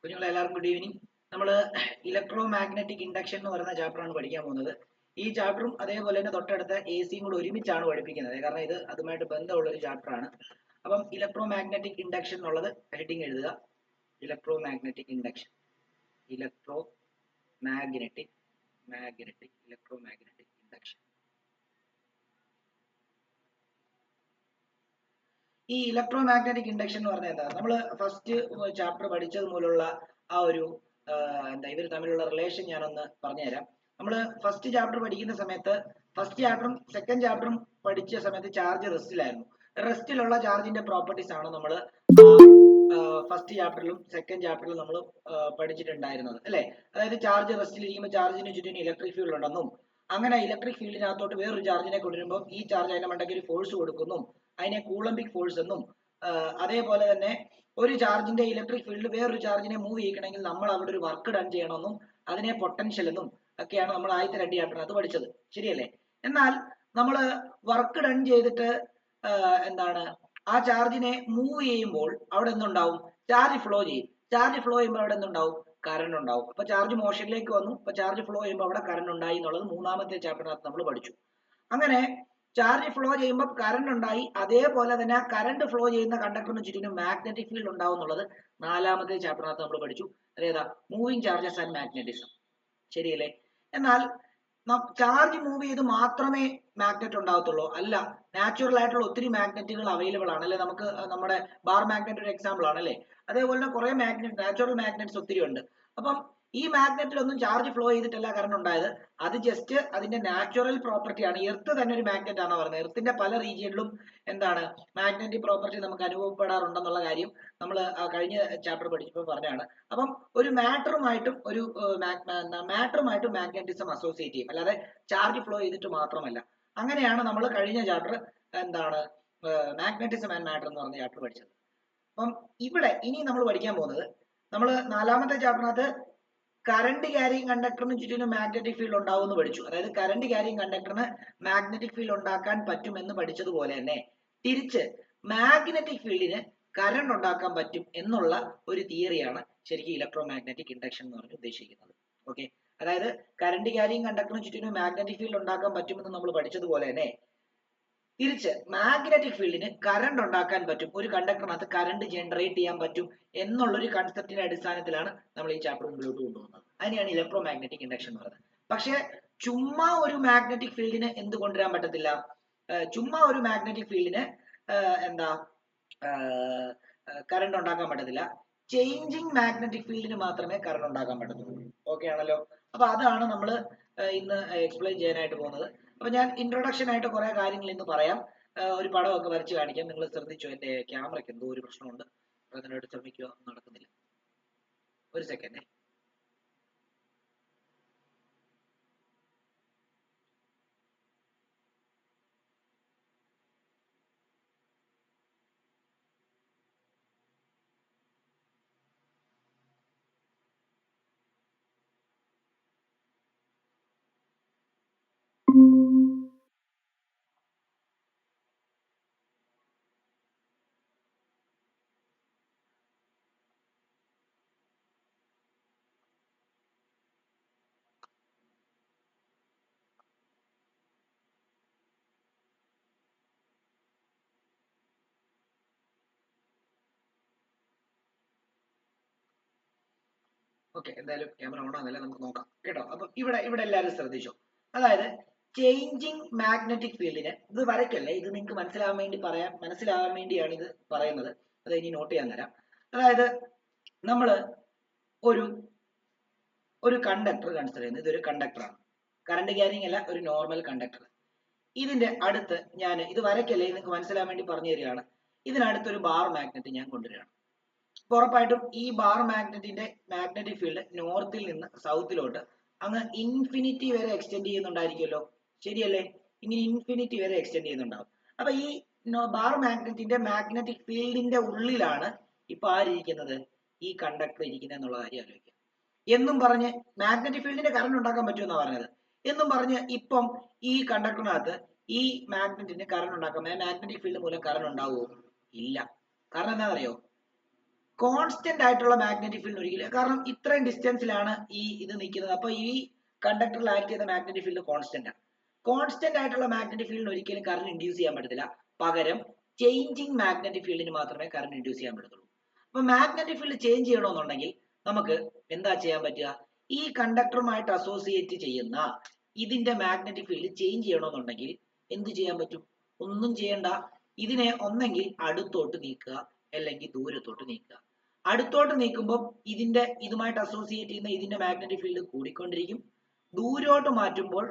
കുഞ്ഞുങ്ങളെ എല്ലാവർക്കും good evening. നമ്മൾ ഇലക്ട്രോ മാഗ്നറ്റിക് ഇൻഡക്ഷൻ എന്ന് പറയുന്ന ചാപ്റ്ററാണ് പഠിക്കാൻ പോകുന്നത്. ഈ ചാപ്റ്ററും അതേപോലെ തന്നെ തൊട്ടടുത്ത എ സിയും കൂടെ ഒരുമിച്ചാണ് പഠിപ്പിക്കുന്നത്, കാരണം ഇത് അതുമായിട്ട് ബന്ധമുള്ള ഒരു ചാപ്റ്ററാണ്. അപ്പം ഇലക്ട്രോ മാഗ്നറ്റിക് ഇൻഡക്ഷൻ എന്നുള്ളത് ഹെഡിങ് എഴുതുക. Electro magnetic induction, electro magnetic electro magnetic induction. ഈ ഇലക്ട്രോ മാഗ്നറ്റിക് ഇൻഡക്ഷൻ എന്ന് പറഞ്ഞാൽ എന്താ, നമ്മൾ ഫസ്റ്റ് ചാപ്റ്റർ പഠിച്ചത് മൂലമുള്ള ആ ഒരു ഇവർ തമ്മിലുള്ള റിലേഷൻ ഞാനൊന്ന് പറഞ്ഞുതരാം. നമ്മൾ ഫസ്റ്റ് ചാപ്റ്റർ പഠിക്കുന്ന സമയത്ത് ഫസ്റ്റ് ചാപ്റ്ററും സെക്കൻഡ് ചാപ്റ്ററും പഠിച്ച സമയത്ത് ചാർജ് റെസ്റ്റിലായിരുന്നു. റെസ്റ്റിലുള്ള ചാർജിന്റെ പ്രോപ്പർട്ടീസ് ആണ് നമ്മൾ ഫസ്റ്റ് ചാപ്റ്ററിലും സെക്കൻഡ് ചാപ്റ്ററിലും നമ്മൾ പഠിച്ചിട്ടുണ്ടായിരുന്നത്, അല്ലെ? അതായത് ചാർജ് റെസ്റ്റിലിരിക്കുമ്പോൾ ചാർജിന് ചുറ്റും ഇലക്ട്രിക് ഫീൽഡ് ഉണ്ടെന്നും, അങ്ങനെ ഇലക്ട്രിക് ഫീൽഡിനകത്തോട്ട് വേറൊരു ചാർജിനെ കൊണ്ടുവരുമ്പോൾ ഈ ചാർജ് അതിന്റെ മണ്ടയ്ക്ക് ഒരു ഫോഴ്സ് കൊടുക്കുന്നു, അതിനെ കൂളംബിക് ഫോഴ്സ് എന്നും, അതേപോലെ തന്നെ ഒരു ചാർജിന്റെ ഇലക്ട്രിക് ഫീൽഡ് വേറൊരു ചാർജിനെ മൂവ് ചെയ്യിക്കണമെങ്കിൽ നമ്മൾ അവിടെ ഒരു വർക്ക് ഡൺ ചെയ്യണമെന്നും അതിനെ പൊട്ടൻഷ്യൽ എന്നും ഒക്കെയാണ് നമ്മൾ ആദ്യത്തെ രണ്ട് ചാപ്റ്ററിനകത്ത് പഠിച്ചത്, ശരിയല്ലേ? എന്നാൽ നമ്മൾ വർക്ക് ഡൺ ചെയ്തിട്ട് എന്താണ് ആ ചാർജിനെ മൂവ് ചെയ്യുമ്പോൾ അവിടെ എന്തുണ്ടാവും? ചാർജ് ഫ്ലോ ചെയ്യും. ചാർജ് ഫ്ലോ ചെയ്യുമ്പോൾ അവിടെ എന്തുണ്ടാവും? കറണ്ട് ഉണ്ടാവും. അപ്പൊ ചാർജ് മോഷനിലേക്ക് വന്നു, അപ്പൊ ചാർജ് ഫ്ലോ ചെയ്യുമ്പോൾ അവിടെ കറണ്ട് ഉണ്ടായി എന്നുള്ളത് മൂന്നാമത്തെ ചാപ്റ്ററിനകത്ത് നമ്മൾ പഠിച്ചു. അങ്ങനെ ചാർജ് ഫ്ലോ ചെയ്യുമ്പോൾ കറണ്ട് ഉണ്ടായി, അതേപോലെ തന്നെ ആ കറണ്ട് ഫ്ലോ ചെയ്യുന്ന കണ്ടക്ടറിന് ചുറ്റിനും മാഗ്നറ്റിക് ഫീൽഡ് ഉണ്ടാവും എന്നുള്ളത് നാലാമത്തെ ചാപ്റ്ററിനകത്ത് നമ്മൾ പഠിച്ചു. അതേതാ? മൂവിങ് ചാർജസ് ആൻഡ് മാഗ്നറ്റിസം, ശരിയല്ലേ? എന്നാൽ ചാർജ് മൂവ് ചെയ്ത് മാത്രമേ മാഗ്നറ്റ് ഉണ്ടാകത്തുള്ളൂ? അല്ല, നാച്ചുറൽ ആയിട്ടുള്ള ഒത്തിരി മാഗ്നറ്റുകൾ അവൈലബിൾ ആണ്, അല്ലെ? നമുക്ക് നമ്മുടെ ബാർ മാഗ്നറ്റ് ഒരു എക്സാമ്പിൾ ആണ്, അല്ലെ? അതേപോലെ തന്നെ കുറെ മാഗ്നറ്റ്, നാച്ചുറൽ മാഗ്നറ്റ്സ് ഒത്തിരി ഉണ്ട്. അപ്പം ഈ മാഗ്നറ്റിലൊന്നും ചാർജ് ഫ്ലോ ചെയ്തിട്ടല്ല കറണ്ട് ഉണ്ടായത്, അത് ജസ്റ്റ് അതിന്റെ നാച്ചുറൽ പ്രോപ്പർട്ടി ആണ്. എർത്ത് തന്നെ ഒരു മാഗ്നറ്റ് ആണ് പറയുന്നത്. എർത്തിന്റെ പല റീജിയനിലും എന്താണ് മാഗ്നറ്റിക് പ്രോപ്പർട്ടി നമുക്ക് അനുഭവപ്പെടാറുണ്ടെന്നുള്ള കാര്യം നമ്മൾ കഴിഞ്ഞ ചാപ്റ്റർ പഠിച്ചപ്പോൾ പറഞ്ഞാണ്. അപ്പം ഒരു മാറ്ററുമായിട്ടും മാഗ്നറ്റിസം അസോസിയേറ്റ് ചെയ്യും, അല്ലാതെ ചാർജ് ഫ്ലോ ചെയ്തിട്ട് മാത്രമല്ല. അങ്ങനെയാണ് നമ്മൾ കഴിഞ്ഞ ചാപ്റ്റർ എന്താണ് മാഗ്നറ്റിസം ആൻഡ് മാറ്റർ എന്ന് പറഞ്ഞ ചാപ്റ്റർ പഠിച്ചത്. അപ്പം ഇവിടെ ഇനി നമ്മൾ പഠിക്കാൻ പോകുന്നത്, നമ്മൾ നാലാമത്തെ ചാപ്റ്ററിനകത്ത് കറണ്ട് ക്യാരിങ് കണ്ടക്ടറിന് ചുറ്റിനും മാഗ്നറ്റിക് ഫീൽഡ് ഉണ്ടാവും എന്ന് പഠിച്ചു. അതായത് കറണ്ട് ക്യാരിങ് കണ്ടക്ടറിന് മാഗ്നറ്റിക് ഫീൽഡ് ഉണ്ടാക്കാൻ പറ്റുമെന്ന് പഠിച്ചതുപോലെ തന്നെ തിരിച്ച് മാഗ്നറ്റിക് ഫീൽഡിന് കറണ്ട് ഉണ്ടാക്കാൻ പറ്റും എന്നുള്ള ഒരു തിയറിയാണ് ശരിക്കും ഇലക്ട്രോ മാഗ്നറ്റിക് ഇൻഡക്ഷൻ എന്ന് പറഞ്ഞ് ഉദ്ദേശിക്കുന്നത്. ഓക്കെ, അതായത് കറണ്ട് ക്യാരിങ് കണ്ടക്ടറിന് ചുറ്റിനും മാഗ്നറ്റിക് ഫീൽഡ് ഉണ്ടാക്കാൻ പറ്റുമെന്ന് നമ്മൾ പഠിച്ചതുപോലെ തന്നെ തിരിച്ച് മാഗ്നറ്റിക് ഫീൽഡിന് കറണ്ട് ഉണ്ടാക്കാൻ പറ്റും, ഒരു കണ്ടക്ടറിനകത്ത് കറണ്ട് ജനറേറ്റ് ചെയ്യാൻ പറ്റും എന്നുള്ളൊരു കൺസെപ്റ്റിന്റെ അടിസ്ഥാനത്തിലാണ് നമ്മൾ ഈ ചാപ്റ്റർ മുമ്പിലോട്ട് കൊണ്ടുപോകുന്നത്. അതിനെയാണ് ഇലക്ട്രോ മാഗ്നറ്റിക് ഇൻഡക്ഷൻ എന്ന് പറയുന്നത്. പക്ഷെ ചുമ്മാ ഒരു മാഗ്നറ്റിക് ഫീൽഡിന് എന്ത് കൊണ്ടുവരാൻ പറ്റത്തില്ല? ചുമ്മാ ഒരു മാഗ്നറ്റിക് ഫീൽഡിന് എന്താ കറണ്ട് ഉണ്ടാക്കാൻ പറ്റത്തില്ല. ചേഞ്ചിങ് മാഗ്നറ്റിക് ഫീൽഡിന് മാത്രമേ കറണ്ട് ഉണ്ടാക്കാൻ പറ്റത്തുള്ളൂ. ഓക്കെ ആണല്ലോ? അപ്പൊ അതാണ് നമ്മൾ ഇന്ന് എക്സ്പ്ലെയിൻ ചെയ്യാനായിട്ട് പോകുന്നത്. അപ്പൊ ഞാൻ ഇൻട്രൊഡക്ഷൻ ആയിട്ട് കുറെ കാര്യങ്ങൾ ഇന്ന് പറയാം. ഒരു പടമൊക്കെ വരച്ച് കാണിക്കാം. നിങ്ങൾ ശ്രദ്ധിച്ചോ, എന്റെ ക്യാമറയ്ക്ക് എന്തോ ഒരു പ്രശ്നമുണ്ട്, അതിനായിട്ട് ശ്രമിക്കുക, നടക്കുന്നില്ല. ഒരു സെക്കൻഡ്. ഓക്കെ, എന്തായാലും ക്യാമറ ഓൺ ആണല്ലേ, നമുക്ക് നോക്കാം കേട്ടോ. അപ്പൊ ഇവിടെ എല്ലാവരും ശ്രദ്ധിച്ചോ. അതായത് ചേഞ്ചിങ് മാഗ്നറ്റിക് ഫീൽഡിന്, ഇത് വരയ്ക്കല്ലേ, ഇത് നിങ്ങൾക്ക് മനസ്സിലാവാൻ വേണ്ടിയാണ് ഇത് പറയുന്നത്. അത് ഇനി നോട്ട് ചെയ്യാൻ തരാം. അതായത് നമ്മൾ ഒരു കണ്ടക്ടർ കൺസിഡർ ചെയ്യുന്നത്, ഇതൊരു കണ്ടക്ടറാണ്, കറണ്ട് ക്യാരിങ് അല്ല, ഒരു നോർമൽ കണ്ടക്ടർ. ഇതിന്റെ അടുത്ത് ഞാൻ ഇത് വരയ്ക്കല്ലേ, നിങ്ങൾക്ക് മനസ്സിലാവാൻ വേണ്ടി പറഞ്ഞു തരികയാണ്. ഇതിനടുത്തൊരു ബാർ മാഗ്നറ്റ് ഞാൻ കൊണ്ടുവരികയാണ്. ഉറപ്പായിട്ടും ഈ ബാർ മാഗ്നറ്റിന്റെ മാഗ്നറ്റിക് ഫീൽഡ് നോർത്തിൽ നിന്ന് സൗത്തിലോട്ട് അങ്ങ് ഇൻഫിനിറ്റി വരെ എക്സ്റ്റെൻഡ് ചെയ്യുന്നുണ്ടായിരിക്കുമല്ലോ, ശരിയല്ലേ? ഇങ്ങനെ ഇൻഫിനിറ്റി വരെ എക്സ്റ്റെൻഡ് ചെയ്യുന്നുണ്ടാവും. അപ്പൊ ഈ ബാർ മാഗ്നറ്റിന്റെ മാഗ്നറ്റിക് ഫീൽഡിന്റെ ഉള്ളിലാണ് ഇപ്പൊ ആരിയ്ക്കുന്നത്? ഈ കണ്ടക്ടർ ഇരിക്കുന്നത് എന്നുള്ള കാര്യം ആലോചിക്കുക. എന്നും പറഞ്ഞ് മാഗ്നറ്റിക് ഫീൽഡിന്റെ കറണ്ട് ഉണ്ടാക്കാൻ പറ്റുമെന്നാണ് പറഞ്ഞത്. എന്നും പറഞ്ഞ് ഇപ്പം ഈ കണ്ടക്ടറിനകത്ത് ഈ മാഗ്നറ്റിന് കറണ്ട് ഉണ്ടാക്കാൻ, മാഗ്നറ്റിക് ഫീൽഡ് മൂലം കറണ്ട് ഉണ്ടാവുമോ? ഇല്ല. കാരണം എന്താണെന്നറിയോ? കോൺസ്റ്റന്റ് ആയിട്ടുള്ള മാഗ്നറ്റിക് ഫീൽഡ് ഒരിക്കലും, കാരണം ഇത്രയും ഡിസ്റ്റൻസിലാണ് ഈ ഇത് നിൽക്കുന്നത്, അപ്പൊ ഈ കണ്ടക്ടറിൽ ആക്ട് ചെയ്ത മാഗ്നറ്റിക് ഫീൽഡ് കോൺസ്റ്റന്റ് ആണ്. കോൺസ്റ്റന്റ് ആയിട്ടുള്ള മാഗ്നറ്റിക് ഫീൽഡിന് ഒരിക്കലും കറണ്ട് ഇൻഡ്യൂസ് ചെയ്യാൻ പറ്റത്തില്ല, പകരം ചേഞ്ചിങ് മാഗ്നറ്റിക് ഫീൽഡിന് മാത്രമേ കറണ്ട് ഇൻഡ്യൂസ് ചെയ്യാൻ പറ്റത്തുള്ളൂ. അപ്പൊ മാഗ്നറ്റിക് ഫീൽഡ് ചേഞ്ച് ചെയ്യണമെന്നുണ്ടെങ്കിൽ നമുക്ക് എന്താ ചെയ്യാൻ പറ്റുക, ഈ കണ്ടക്ടറുമായിട്ട് അസോസിയേറ്റ് ചെയ്യുന്ന ഇതിന്റെ മാഗ്നറ്റിക് ഫീൽഡ് ചേഞ്ച് ചെയ്യണമെന്നുണ്ടെങ്കിൽ എന്ത് ചെയ്യാൻ പറ്റും? ഒന്നും ചെയ്യണ്ട, ഇതിനെ ഒന്നെങ്കിൽ അടുത്തോട്ട് നീക്കുക അല്ലെങ്കിൽ ദൂരത്തോട്ട് നീക്കുക. അടുത്തോട്ട് നീക്കുമ്പോൾ ഇതിന്റെ ഇതുമായിട്ട് അസോസിയേറ്റ് ചെയ്യുന്ന ഇതിന്റെ മാഗ്നറ്റിക് ഫീൽഡ് കൂടിക്കൊണ്ടിരിക്കും. ദൂരോട്ട് മാറ്റുമ്പോൾ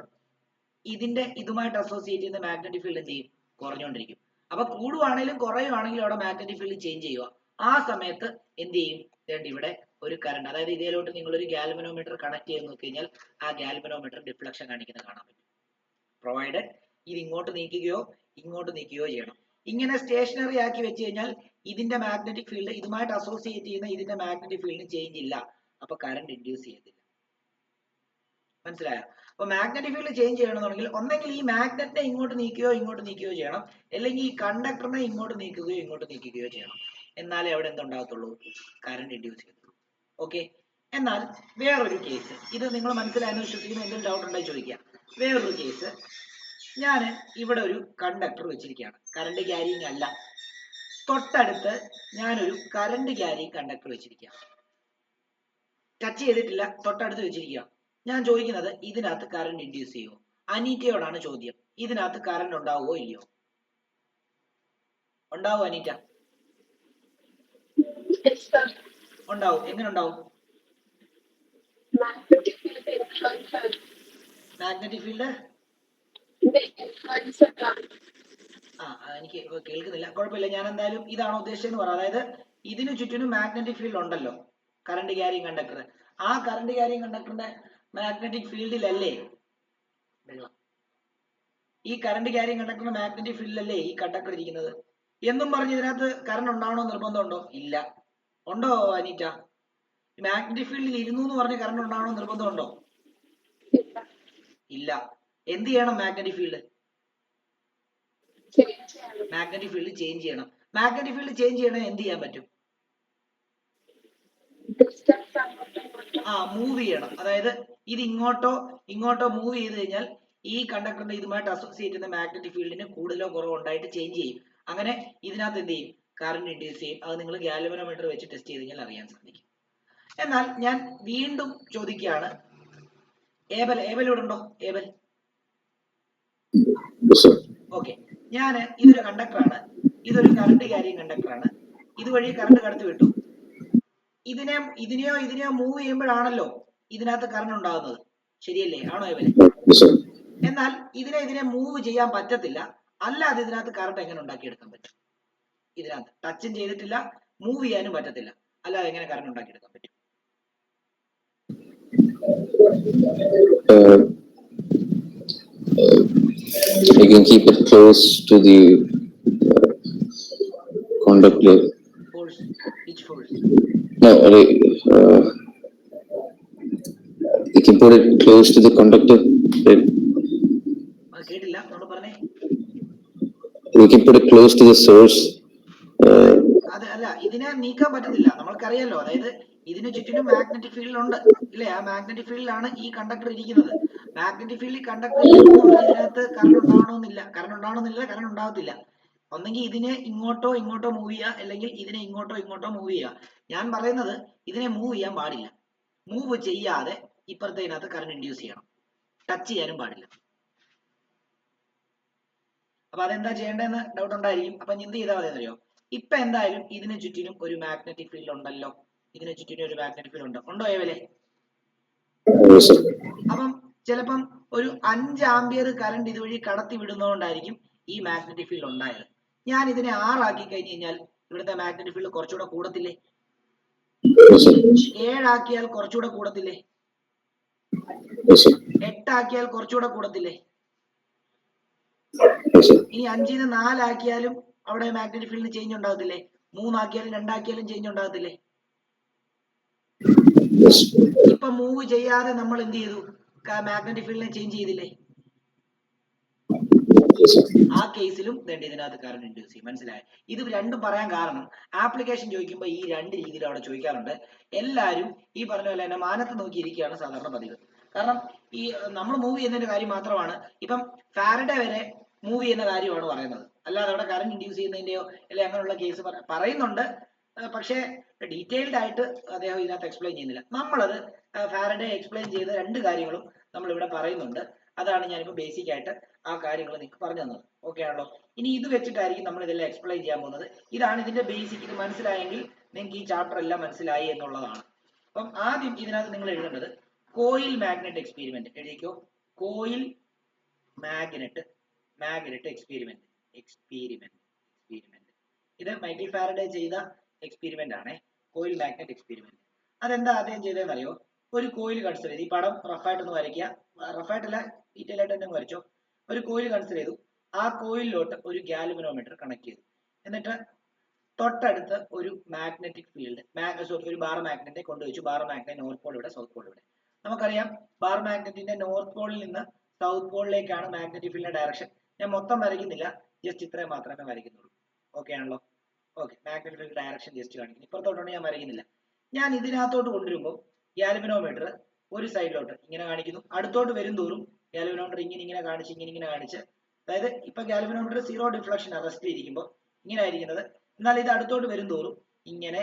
ഇതിന്റെ ഇതുമായിട്ട് അസോസിയേറ്റ് ചെയ്യുന്ന മാഗ്നറ്റിക് ഫീൽഡ് എന്ത് ചെയ്യും? കുറഞ്ഞുകൊണ്ടിരിക്കും. അപ്പൊ കൂടുവാണെങ്കിലും കുറയുവാണെങ്കിലും അവിടെ മാഗ്നറ്റിക് ഫീൽഡ് ചേഞ്ച് ചെയ്യുക. ആ സമയത്ത് എന്ത് ചെയ്യും? ഇവിടെ ഒരു കറണ്ട്, അതായത് ഇതിലോട്ട് നിങ്ങൾ ഒരു ഗാൽവനോമീറ്റർ കണക്ട് ചെയ്ത് നോക്കി കഴിഞ്ഞാൽ ആ ഗാൽവനോമീറ്റർ ഡിഫ്ലക്ഷൻ കാണിക്കുന്നത് കാണാൻ പറ്റും. പ്രൊവൈഡഡ് ഇത് ഇങ്ങോട്ട് നീക്കുകയോ ഇങ്ങോട്ട് നീക്കുകയോ ചെയ്യണം. ഇങ്ങനെ സ്റ്റേഷനറി ആക്കി വെച്ച് കഴിഞ്ഞാൽ ഇതിന്റെ മാഗ്നറ്റിക് ഫീൽഡ് ഇതുമായിട്ട് അസോസിയേറ്റ് ചെയ്യുന്ന ഇതിന്റെ മാഗ്നറ്റിക് ഫീൽഡിന് ചേഞ്ച് ഇല്ല, അപ്പൊ കറണ്ട് ഇൻഡ്യൂസ് ചെയ്യത്തില്ല. മനസ്സിലായോ? അപ്പൊ മാഗ്നറ്റിക് ഫീൽഡ് ചേഞ്ച് ചെയ്യണമെന്നുണ്ടെങ്കിൽ ഒന്നെങ്കിൽ ഈ മാഗ്നറ്റിനെ ഇങ്ങോട്ട് നീക്കുകയോ ചെയ്യണം, അല്ലെങ്കിൽ ഈ കണ്ടക്ടറിനെ ഇങ്ങോട്ട് നീക്കുകയോ ചെയ്യണം. എന്നാലേ അവിടെ എന്തുണ്ടാകത്തുള്ളൂ? കറണ്ട് ഇൻഡ്യൂസ് ചെയ്യത്തുള്ളൂ. ഓക്കെ. എന്നാൽ വേറൊരു കേസ്, ഇത് നിങ്ങൾ മനസ്സിലായെന്ന് വിശ്വസിക്കുന്ന എന്തെങ്കിലും ഡൗട്ട് ഉണ്ടെങ്കിൽ ചോദിക്കാം. വേറൊരു കേസ്, ഞാൻ ഇവിടെ ഒരു കണ്ടക്ടർ വെച്ചിരിക്കുകയാണ്, കറണ്ട് ക്യാരിങ് അല്ല, തൊട്ടടുത്ത് ഞാനൊരു കറണ്ട് ക്യാരിങ് കണ്ടക്ടർ വെച്ചിരിക്കുക, ടച്ച് ചെയ്തിട്ടില്ല, തൊട്ടടുത്ത് വെച്ചിരിക്കുക. ഞാൻ ചോദിക്കുന്നത് ഇതിനകത്ത് കറണ്ട് ഇൻഡ്യൂസ് ചെയ്യുമോ? അനീറ്റയോടാണ് ചോദ്യം. ഇതിനകത്ത് കറണ്ട് ഉണ്ടാവുമോ ഇല്ലയോ? ഉണ്ടാവും അനീറ്റ? ഉണ്ടാവും. എങ്ങനെ ഉണ്ടാവും? മാഗ്നറ്റിക് ഫീൽഡ് എനിക്ക് കേൾക്കുന്നില്ല, കുഴപ്പമില്ല. ഞാൻ എന്തായാലും ഇതാണോ ഉദ്ദേശിച്ചതെന്ന് പറ. അതായത് ഇതിനു ചുറ്റിനും മാഗ്നറ്റിക് ഫീൽഡ് ഉണ്ടല്ലോ, കറണ്ട് ക്യാരിങ് കണ്ടക്ടർ. ആ കറണ്ട് ക്യാരിങ് കണ്ടക്ടറിന്റെ മാഗ്നറ്റിക് ഫീൽഡിലല്ലേ ഈ കറണ്ട് ക്യാരിങ് കണ്ടക്ടറിന്റെ മാഗ്നറ്റിക് ഫീൽഡിലല്ലേ ഈ കണ്ടക്ടർ ഇരിക്കുന്നത് എന്നും പറഞ്ഞ് ഇതിനകത്ത് കറണ്ട് ഉണ്ടാവണോ നിർബന്ധമുണ്ടോ? ഇല്ല. ഉണ്ടോ അനീറ്റ? മാഗ്നറ്റിക് ഫീൽഡിൽ ഇരുന്നു എന്ന് പറഞ്ഞ് കറണ്ട് ഉണ്ടാവണോ നിർബന്ധമുണ്ടോ? ഇല്ല. എന്ത് ചെയ്യണം? മാഗ്നറ്റിക് ഫീൽഡ് ചേഞ്ച് ചെയ്യണം. മാഗ്നറ്റിക് ഫീൽഡ് ചേഞ്ച് ചെയ്യണേ എന്ത് ചെയ്യാൻ പറ്റും? മൂവ് ചെയ്യണം. അതായത് ഇത് ഇങ്ങോട്ടോ മൂവ് ചെയ്ത് കഴിഞ്ഞാൽ ഈ കണ്ടക്ടറിന്റെ ഇതുമായിട്ട് അസോസിയേറ്റ് ചെയ്യുന്ന മാഗ്നറ്റിക് ഫീൽഡിന് കൂടുതലോ കുറവോ ഉണ്ടായിട്ട് ചേഞ്ച് ചെയ്യും. അങ്ങനെ ഇതിനകത്ത് എന്ത് ചെയ്യും? കറണ്ട് ഇൻഡ്യൂസ് ചെയ്യും. അത് നിങ്ങൾ ഗാൽവനോമീറ്റർ വെച്ച് ടെസ്റ്റ് ചെയ്ത് കഴിഞ്ഞാൽ അറിയാൻ സാധിക്കും. എന്നാൽ ഞാൻ വീണ്ടും ചോദിക്കുകയാണ്, ഏബൽ ഇവിടെ ഉണ്ടോ? ഏബൽ? ഓക്കെ. ഇതൊരു കണ്ടക്ടറാണ്, ഇതൊരു കറണ്ട് ക്യാരിങ് കണ്ടക്ടറാണ്, ഇതുവഴി കറണ്ട് കടത്തി വിട്ടു. ഇതിനെയോ മൂവ് ചെയ്യുമ്പോഴാണല്ലോ ഇതിനകത്ത് കറണ്ട് ഉണ്ടാകുന്നത്, ശരിയല്ലേ? ആണോ ഏബലെ? എന്നാൽ ഇതിനെ മൂവ് ചെയ്യാൻ പറ്റത്തില്ല, അല്ലാതെ ഇതിനകത്ത് കറണ്ട് എങ്ങനെ ഉണ്ടാക്കിയെടുക്കാൻ പറ്റും? ഇതിനകത്ത് ടച്ചും ചെയ്തിട്ടില്ല, മൂവ് ചെയ്യാനും പറ്റത്തില്ല, അല്ലാതെ എങ്ങനെ കറണ്ട് ഉണ്ടാക്കിയെടുക്കാൻ പറ്റും? You can keep it close to the conductor. Force. Which force? No, you can put it close to the conductor. കേട്ടില്ല, നമ്മൾ പറഞ്ഞേ. You can put it close to the source. അല്ല, ഇതിനെ നീക്കാൻ പറ്റത്തില്ല, നമ്മൾക്കറിയാലോ. അതായത് ഇതിന് ചുറ്റിനും മാഗ്നറ്റിക് ഫീൽഡ് ഉണ്ട്, ഇല്ലേ? ആ മാഗ്നറ്റിക് ഫീൽഡിലാണ് ഈ കണ്ടക്ടർ ഇരിക്കുന്നത്. മാഗ്നറ്റിക് ഫീൽഡിൽ കണ്ടക്ടർ ഇതിനകത്ത് കറണ്ട് ഉണ്ടാവണമെന്നില്ല, കറണ്ട് ഉണ്ടാവത്തില്ല. ഒന്നെങ്കിൽ ഇതിനെ ഇങ്ങോട്ടോ മൂവ് ചെയ്യുക, അല്ലെങ്കിൽ ഇതിനെ ഇങ്ങോട്ടോ മൂവ് ചെയ്യുക. ഞാൻ പറയുന്നത് ഇതിനെ മൂവ് ചെയ്യാൻ പാടില്ല. മൂവ് ചെയ്യാതെ ഇപ്പുറത്തേനകത്ത് കറണ്ട് ഇൻഡ്യൂസ് ചെയ്യണം, ടച്ച് ചെയ്യാനും പാടില്ല. അപ്പൊ അതെന്താ ചെയ്യേണ്ടതെന്ന് ഡൗട്ട് ഉണ്ടായിരിക്കും. അപ്പൊ എന്ത് ചെയ്താൽ മതി അറിയോ? ഇപ്പൊ എന്തായാലും ഇതിന് ചുറ്റിനും ഒരു മാഗ്നറ്റിക് ഫീൽഡ് ഉണ്ടല്ലോ, ഇതിന് ചുറ്റിനും ഒരു മാഗ്നറ്റിക് ഫീൽഡ് ഉണ്ടോ ഏവലെ? അപ്പം ചിലപ്പം ഒരു 5 ആംപിയർ കറണ്ട് ഇതുവഴി കടത്തി വിടുന്നതുകൊണ്ടായിരിക്കും ഈ മാഗ്നറ്റിക് ഫീൽഡ് ഉണ്ടായത്. ഞാൻ ഇതിനെ 6 ആക്കി കഴിഞ്ഞ് കഴിഞ്ഞാൽ ഇവിടുത്തെ മാഗ്നറ്റിക് ഫീൽഡ് കുറച്ചുകൂടെ കൂടത്തില്ലേ? 7 ആക്കിയാൽ കുറച്ചുകൂടെ കൂടത്തില്ലേ? 8 ആക്കിയാൽ കുറച്ചുകൂടെ കൂടത്തില്ലേ? ഇനി 5ന് 4 ആക്കിയാലും അവിടെ മാഗ്നറ്റിക് ഫീൽഡിന് ചേഞ്ച് ഉണ്ടാകത്തില്ലേ? 3 ആക്കിയാലും 2 ആക്കിയാലും ചേഞ്ച് ഉണ്ടാകത്തില്ലേ? ഇപ്പൊ മൂവ് ചെയ്യാതെ നമ്മൾ എന്ത് ചെയ്തു? മാഗ്നറ്റിക് ഫീൽഡിനെ ചേഞ്ച് ചെയ്തില്ലേ? Yes, sir. ആ കേസിലും വേണ്ടി ഇതിനകത്ത് കറണ്ട് ഇൻഡ്യൂസ് ചെയ്യും. മനസ്സിലായോ? ഇത് രണ്ടും പറയാൻ കാരണം ആപ്ലിക്കേഷൻ ചോദിക്കുമ്പോൾ ഈ രണ്ട് രീതിയിൽ അവിടെ ചോദിക്കാറുണ്ട്. എല്ലാവരും ഈ പറഞ്ഞ പോലെ തന്നെ മാനത്ത് നോക്കിയിരിക്കുകയാണ് സാധാരണ പതിവ്. കാരണം ഈ നമ്മൾ മൂവ് ചെയ്യുന്നതിന്റെ കാര്യം മാത്രമാണ്. ഇപ്പം ഫാരഡെ വരെ മൂവ് ചെയ്യുന്ന കാര്യമാണ് പറയുന്നത്, അല്ലാതെ അവിടെ കറണ്ട് ഇൻഡ്യൂസ് ചെയ്യുന്നതിന്റെയോ അല്ലെ അങ്ങനെയുള്ള കേസ് പറയുന്നുണ്ട്. പക്ഷേ ഡീറ്റെയിൽഡ് ആയിട്ട് അദ്ദേഹം ഇതിനകത്ത് എക്സ്പ്ലെയിൻ ചെയ്യുന്നില്ല. നമ്മളത് ഫാരഡെ എക്സ്പ്ലെയിൻ ചെയ്ത രണ്ട് കാര്യങ്ങളും നമ്മൾ ഇവിടെ പറയുന്നുണ്ട്. അതാണ് ഞാനിപ്പോൾ ബേസിക് ആയിട്ട് ആ കാര്യങ്ങൾ നിങ്ങൾക്ക് പറഞ്ഞു തന്നത്. ഓക്കെ ആണല്ലോ? ഇനി ഇത് വെച്ചിട്ടായിരിക്കും നമ്മൾ ഇതെല്ലാം എക്സ്പ്ലെയിൻ ചെയ്യാൻ പോകുന്നത്. ഇതാണ് ഇതിന്റെ ബേസിക്. ഇത് മനസ്സിലായെങ്കിൽ നിങ്ങൾക്ക് ഈ ചാപ്റ്റർ എല്ലാം മനസ്സിലായി എന്നുള്ളതാണ്. അപ്പം ആദ്യം ഇതിനകത്ത് നിങ്ങൾ എഴുതേണ്ടത് കോയിൽ മാഗ്നറ്റ് എക്സ്പെരിമെന്റ് എഴുതിക്കോ. Coil magnet experiment. ഇത് മൈക്കിൾ ഫാരഡെ ചെയ്ത എക്സ്പെരിമെന്റ് ആണ്, കോയിൽ മാഗ്നറ്റ് എക്സ്പെരിമെന്റ്. അതെന്താ ആദ്യം ചെയ്തതെന്ന് അറിയോ? ഒരു കോയിൽ കൺസിഡർ ചെയ്ത്, ഈ പടം റഫായിട്ടൊന്ന് വരയ്ക്കുക. റഫായിട്ടല്ല, ഡീറ്റെയിൽ ആയിട്ട് തന്നെ വരച്ചോ. ഒരു കോയിൽ കൺസിഡർ ചെയ്തു. ആ കോയിലിലോട്ട് ഒരു ഗാൽവനോമീറ്റർ കണക്ട് ചെയ്തു. എന്നിട്ട് തൊട്ടടുത്ത് ഒരു മാഗ്നറ്റിക് ഫീൽഡ്, ഒരു ബാർ മാഗ്നറ്റിനെ കൊണ്ടുവച്ചു. ബാർ മാഗ്നറ്റ് നോർത്ത് പോൾ ഇവിടെ, സൗത്ത് പോൾ ഇവിടെ. നമുക്കറിയാം ബാർ മാഗ്നറ്റിന്റെ നോർത്ത് പോളിൽ നിന്ന് സൗത്ത് പോളിലേക്കാണ് മാഗ്നറ്റിക് ഫീൽഡിന്റെ ഡയറക്ഷൻ. ഞാൻ മൊത്തം വരയ്ക്കുന്നില്ല, ജസ്റ്റ് ഇത്രയും മാത്രമേ വരയ്ക്കുന്നുള്ളൂ. ഓക്കെ ആണല്ലോ? Okay, magnetic field direction just കാണിക്കുന്നു. ഇപ്പുറത്തോട്ടാണ് ഞാൻ വരയ്ക്കുന്നില്ല. ഞാൻ ഇതിനകത്തോട്ട് കൊണ്ടുവരുമ്പോൾ ഗാൽവനോമീറ്റർ ഒരു സൈഡിലോട്ട് ഇങ്ങനെ കാണിക്കുന്നു. അടുത്തോട്ട് വരും തോറും ഗാൽവനോമീറ്റർ ഇങ്ങനെ കാണിച്ച്, അതായത് ഇപ്പൊ ഗാൽവനോമീറ്റർ സീറോ ഡിഫ്ലക്ഷൻ റെസ്റ്റിൽ ഇരിക്കുമ്പോൾ ഇങ്ങനെ ആയിരിക്കുന്നത്. എന്നാൽ ഇത് അടുത്തോട്ട് വരും തോറും ഇങ്ങനെ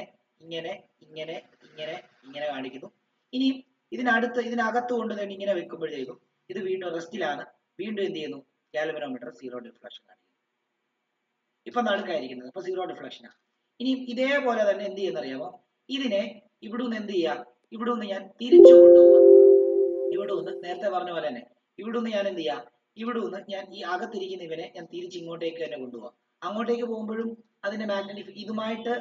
കാണിക്കുന്നു. ഇനി ഇതിനകത്ത് കൊണ്ട് തന്നെ ഇങ്ങനെ വെക്കുമ്പോഴേക്കും ഇത് വീണ്ടും റെസ്റ്റിലാണ്. വീണ്ടും എന്ത് ചെയ്യുന്നു? ഗാൽവനോമീറ്റർ സീറോ ഡിഫ്ലക്ഷൻ കാണിക്കുന്നു. ഇപ്പൊ നടുക്കായിരിക്കുന്നത്, അപ്പൊ സീറോ ഡിഫ്ലക്ഷനാണ്. ഇനി ഇതേപോലെ തന്നെ എന്ത് ചെയ്യുന്നറിയാമോ? ഇതിനെ ഇവിടുന്ന് എന്ത് ചെയ്യാം? ഇവിടുന്ന് ഞാൻ തിരിച്ചു കൊണ്ടുപോവാം. ഇവിടുന്ന് നേരത്തെ പറഞ്ഞ പോലെ തന്നെ ഇവിടുന്ന് ഞാൻ എന്ത് ചെയ്യാം? ഇവിടുന്ന് ഞാൻ ഈ അകത്തിരിക്കുന്ന ഇവനെ ഞാൻ തിരിച്ച് ഇങ്ങോട്ടേക്ക് തന്നെ കൊണ്ടുപോകാം. അങ്ങോട്ടേക്ക് പോകുമ്പോഴും അതിന്റെ മാഗ്നറ്റിക് ഇതുമായിട്ട്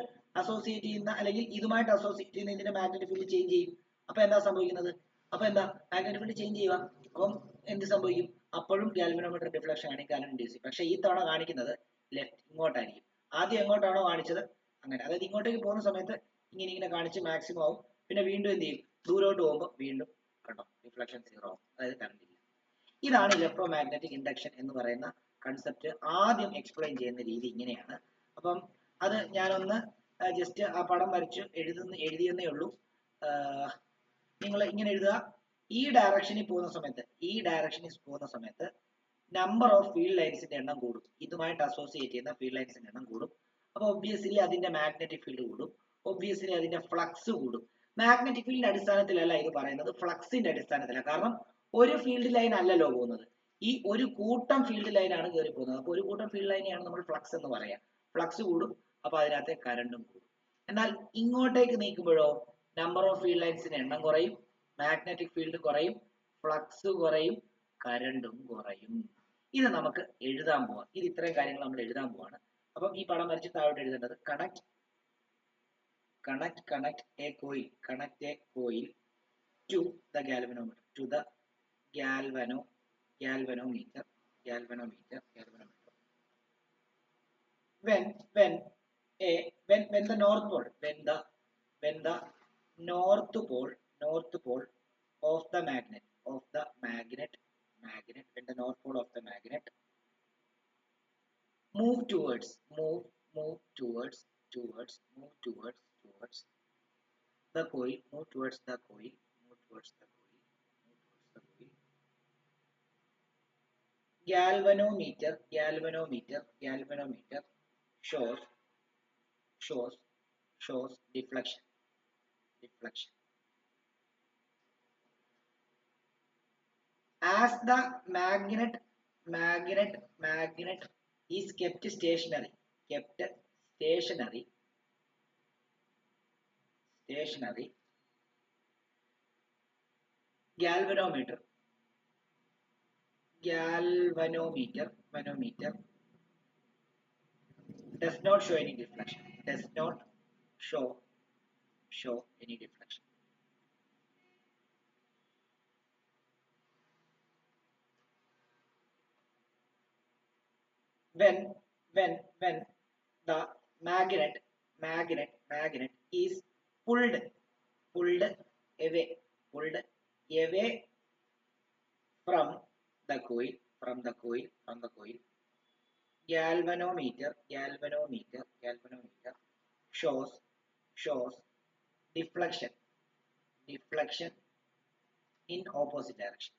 അസോസിയേറ്റ് ചെയ്യുന്ന അല്ലെങ്കിൽ ഇതുമായിട്ട് അസോസിയേറ്റ് ചെയ്യുന്ന ഇതിന്റെ മാഗ്നറ്റിക് ഫീൽഡ് ചേഞ്ച് ചെയ്യും. അപ്പൊ എന്താ സംഭവിക്കുന്നത്? അപ്പൊ എന്താ മാഗ്നറ്റിക് ഫീൽഡ് ചേഞ്ച് ചെയ്യുക. അപ്പം എന്ത് സംഭവിക്കും? അപ്പോഴും ഗാൽവനോമീറ്റർ ഡിഫ്ലക്ഷൻ കാണിക്കാൻ ഇൻഡ്യൂസ് ചെയ്യും. പക്ഷെ ഈ തവണ കാണിക്കുന്നത് ലെഫ്റ്റ്, ഇങ്ങോട്ടായിരിക്കും. ആദ്യം എങ്ങോട്ടാണോ കാണിച്ചത് അങ്ങനെ, അതായത് ഇങ്ങോട്ടേക്ക് പോകുന്ന സമയത്ത് ഇങ്ങനെ കാണിച്ച് മാക്സിമം ആവും. പിന്നെ വീണ്ടും എന്ത് ചെയ്യും? ദൂരോട്ട് പോകുമ്പോൾ വീണ്ടും കണ്ടോ ഡിഫ്ലക്ഷൻ സീറോ ആവും, അതായത് കറണ്ട് ഇല്ല. ഇതാണ് ഇലക്ട്രോ മാഗ്നറ്റിക് ഇൻഡക്ഷൻ എന്ന് പറയുന്ന കൺസെപ്റ്റ് ആദ്യം എക്സ്പ്ലെയിൻ ചെയ്യുന്ന രീതി ഇങ്ങനെയാണ്. അപ്പം അത് ഞാനൊന്ന് ജസ്റ്റ് ആ പടം വരച്ച് എഴുതിയെന്നേ ഉള്ളൂ. നിങ്ങൾ ഇങ്ങനെ എഴുതുക. ഈ ഡയറക്ഷനിൽ പോകുന്ന സമയത്ത് നമ്പർ ഓഫ് ഫീൽഡ് ലൈൻസിന്റെ എണ്ണം കൂടും. ഇതുമായിട്ട് അസോസിയേറ്റ് ചെയ്യുന്ന ഫീൽഡ് ലൈൻസിന്റെ എണ്ണം കൂടും. അപ്പൊ ഒബ്വിയസ്ലി അതിന്റെ മാഗ്നറ്റിക് ഫീൽഡ് കൂടും. ഒബ്വിയസ്ലി അതിന്റെ ഫ്ലക്സ് കൂടും. മാഗ്നറ്റിക് ഫീൽഡിന്റെ അടിസ്ഥാനത്തിലല്ല ഇത് പറയുന്നത്, ഫ്ലക്സിന്റെ അടിസ്ഥാനത്തിലാണ്. കാരണം ഒരു ഫീൽഡ് ലൈൻ അല്ലല്ലോ പോകുന്നത്, ഈ ഒരു കൂട്ടം ഫീൽഡ് ലൈനാണ് കയറി പോകുന്നത്. അപ്പൊ ഒരു കൂട്ടം ഫീൽഡ് ലൈനെയാണ് നമ്മൾ ഫ്ലക്സ് എന്ന് പറയാം. ഫ്ലക്സ് കൂടും, അപ്പൊ അതിനകത്തെ കറണ്ടും കൂടും. എന്നാൽ ഇങ്ങോട്ടേക്ക് നീക്കുമ്പോഴോ നമ്പർ ഓഫ് ഫീൽഡ് ലൈൻസിന്റെ എണ്ണം കുറയും, മാഗ്നറ്റിക് ഫീൽഡ് കുറയും, ഫ്ലക്സ് കുറയും, കറണ്ടും കുറയും. ഇത് നമുക്ക് എഴുതാൻ പോവാം. ഇത് ഇത്രയും കാര്യങ്ങൾ നമ്മൾ എഴുതാൻ പോവാണ്. അപ്പം ഈ പടം വരച്ച് താഴോട്ട് എഴുതേണ്ടത് connect a coil to the galvanometer, galvanometer. When the north pole, when the north pole of the magnet, when the north pole of the magnet move towards the coil, galvanometer shows deflection. As the magnet is kept stationary, galvanometer does not show any deflection. When the magnet is pulled away from the coil, galvanometer shows deflection in opposite direction.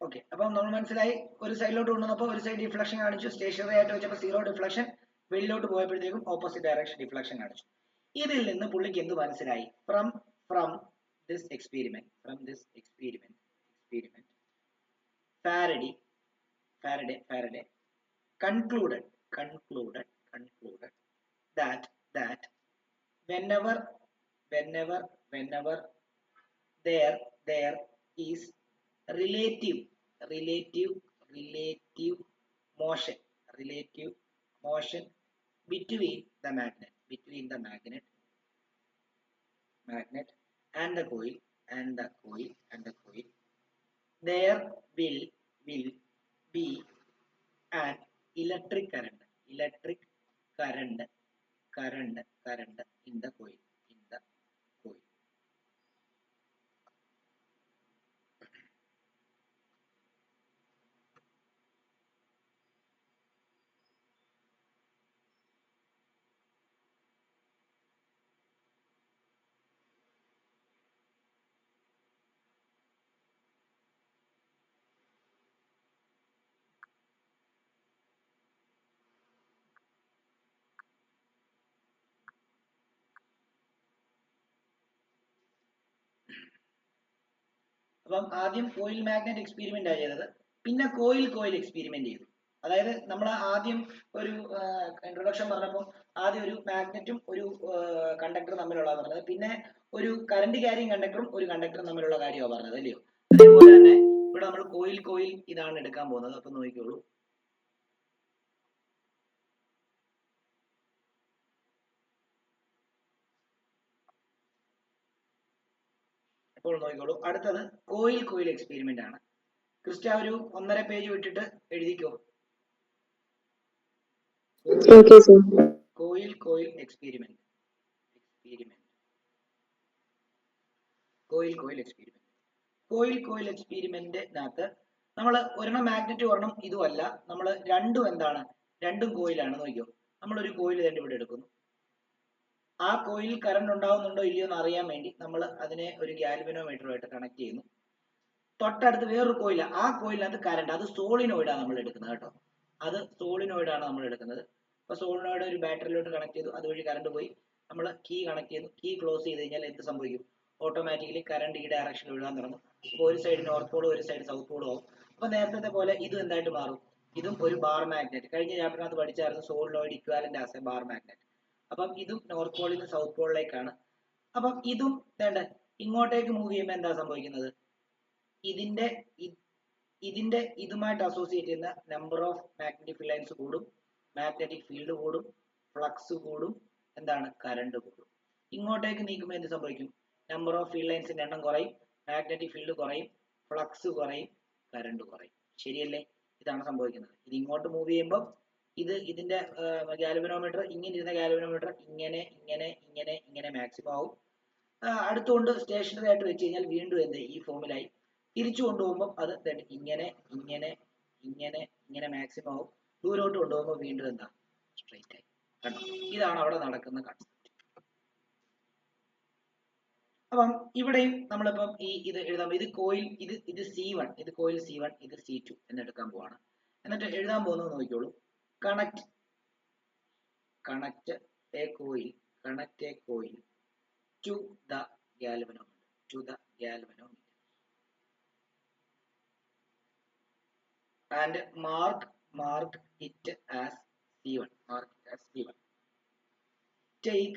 Okay, അപ്പം നമ്മൾ മനസ്സിലായി. ഒരു സൈഡിലോട്ട് കൊണ്ടുവന്നപ്പോൾ ഒരു side deflection കാണിച്ചു, stationery ആയിട്ട് വെച്ചപ്പോൾ സീറോ ഡിഫ്ലക്ഷൻ, വെളിയിലോട്ട് പോയപ്പോഴത്തേക്കും ഓപ്പോസിറ്റ് ഡയറക്ഷൻ ഡിഫ്ലക്ഷൻ കാണിച്ചു. ഇതിൽ നിന്ന് പുള്ളിക്ക് എന്ത് മനസ്സിലായി? From this experiment Faraday concluded that whenever there is relative motion between the magnet and the coil, there will be an electric current in the coil. അപ്പം ആദ്യം coil magnet experiment ആണ് ചെയ്തത്, പിന്നെ കോയിൽ എക്സ്പെരിമെന്റ് ചെയ്തു. അതായത് നമ്മൾ ആദ്യം ഒരു ഇൻട്രൊഡക്ഷൻ പറഞ്ഞപ്പോൾ ആദ്യം ഒരു മാഗ്നറ്റും ഒരു കണ്ടക്ടറും തമ്മിലുള്ളതാണ് പറഞ്ഞത്, പിന്നെ ഒരു കറണ്ട് ക്യാരിങ് കണ്ടക്ടറും ഒരു കണ്ടക്ടറും തമ്മിലുള്ള കാര്യമാണ് പറഞ്ഞത്, അല്ലയോ? അതേപോലെ തന്നെ ഇവിടെ നമ്മൾ കോയിൽ ഇതാണ് എടുക്കാൻ പോകുന്നത്. അപ്പൊ നോക്കിക്കോളൂ. ഇപ്പോൾ നോക്കിക്കോളൂ, അടുത്തത് കോയിൽ എക്സ്പെരിമെന്റ് ആണ്. ക്രിസ്റ്റ ഒരു 1.5 പേജ് വിട്ടിട്ട് എഴുതിക്കോ. കോയിൽ എക്സ്പെരിമെന്റ് എക്സ്പെരിമെന്റിനകത്ത് നമ്മൾ ഒരെണ്ണം മാഗ്നറ്റ് ഒരെണ്ണം ഇതുമല്ല, നമ്മൾ രണ്ടും കോയിലാണ്. നോക്കിയോ, നമ്മളൊരു കോയിൽ തന്നെ ഇവിടെ എടുക്കുന്നു. ആ കോയിലിൽ കറണ്ട് ഉണ്ടാവുന്നുണ്ടോ ഇല്ലയോ എന്ന് അറിയാൻ വേണ്ടി നമ്മൾ അതിനെ ഒരു ഗാൽവനോമീറ്ററുമായിട്ട് കണക്ട് ചെയ്യുന്നു. തൊട്ടടുത്ത് വേറൊരു കോയിൽ, ആ കോയിലിനകത്ത് കറണ്ട്, അത് സോളിനോയിഡാണ് നമ്മൾ എടുക്കുന്നത് കേട്ടോ. നമ്മൾ എടുക്കുന്നത്. അപ്പൊ സോളിനോയിഡ് ഒരു ബാറ്ററിയിലോട്ട് കണക്ട് ചെയ്തു, അതുവഴി കറണ്ട് പോയി. നമ്മൾ കീ കണക്ട് ചെയ്തു. കീ ക്ലോസ് ചെയ്ത് കഴിഞ്ഞാൽ എന്ത് സംഭവിക്കും? ഓട്ടോമാറ്റിക്കലി കറണ്ട് ഈ ഡയറക്ഷനിൽ ഒഴുകാൻ തുടങ്ങും. അപ്പോൾ ഒരു സൈഡ് നോർത്ത് പോളും ഒരു സൈഡ് സൗത്ത് പോളും ആവും. അപ്പൊ നേരത്തെ പോലെ ഇത് എന്തായിട്ട് മാറും? ഇതും ഒരു ബാർ മാഗ്നറ്റ്. കഴിഞ്ഞ ചാപ്റ്ററിനകത്ത് പഠിച്ചായിരുന്നു solenoid equivalent as a bar magnet. അപ്പം ഇതും നോർത്ത് പോളിൽ നിന്ന് സൗത്ത് പോളിലേക്കാണ്. അപ്പം ഇതും വേണ്ട ഇങ്ങോട്ടേക്ക് മൂവ് ചെയ്യുമ്പോൾ എന്താ സംഭവിക്കുന്നത്? ഇതിന്റെ ഇതുമായിട്ട് അസോസിയേറ്റ് ചെയ്യുന്ന നമ്പർ ഓഫ് മാഗ്നറ്റിക് ലൈൻസ് കൂടും, മാഗ്നറ്റിക് ഫീൽഡ് കൂടും, ഫ്ലക്സ് കൂടും, എന്താണ്? കറണ്ട് കൂടും. ഇങ്ങോട്ടേക്ക് നീക്കുമ്പോൾ എന്ത് സംഭവിക്കും? നമ്പർ ഓഫ് ഫീൽഡ് ലൈൻസിന്റെ എണ്ണം കുറയും, മാഗ്നറ്റിക് ഫീൽഡ് കുറയും, ഫ്ലക്സ് കുറയും, കറണ്ട് കുറയും. ശരിയല്ലേ? ഇതാണ് സംഭവിക്കുന്നത്. ഇത് ഇങ്ങോട്ട് മൂവ് ചെയ്യുമ്പോൾ ഇതിന്റെ ഗാൽവനോമീറ്റർ ഇങ്ങനെ ഇരുന്ന ഗാൽവനോമീറ്റർ ഇങ്ങനെ മാക്സിമം ആവും. അടുത്തുകൊണ്ട് സ്റ്റേഷനറി ആയിട്ട് വെച്ച് കഴിഞ്ഞാൽ വീണ്ടും എന്ത് ഈ ഫോമിലായി. തിരിച്ചു കൊണ്ടുപോകുമ്പോൾ അത് ഇങ്ങനെ മാക്സിമം ആവും. ദൂരോട്ട് കൊണ്ടുപോകുമ്പോൾ വീണ്ടും എന്താ? സ്ട്രെയിറ്റ് ആയി. കണ്ടോ? ഇതാണ് അവിടെ നടക്കുന്ന കൺസെപ്റ്റ്. അപ്പം ഇവിടെയും നമ്മളിപ്പം ഇത് എഴുതാം. ഇത് കോയിൽ, ഇത് C1, ഇത് കോയിൽ C1, ഇത് C2 എന്ന് എടുക്കാൻ പോവാണ്. എന്നിട്ട് എഴുതാൻ പോകുന്നത് നോക്കിക്കോളൂ. Connect A coil to the galvanometer and mark it as C1. Take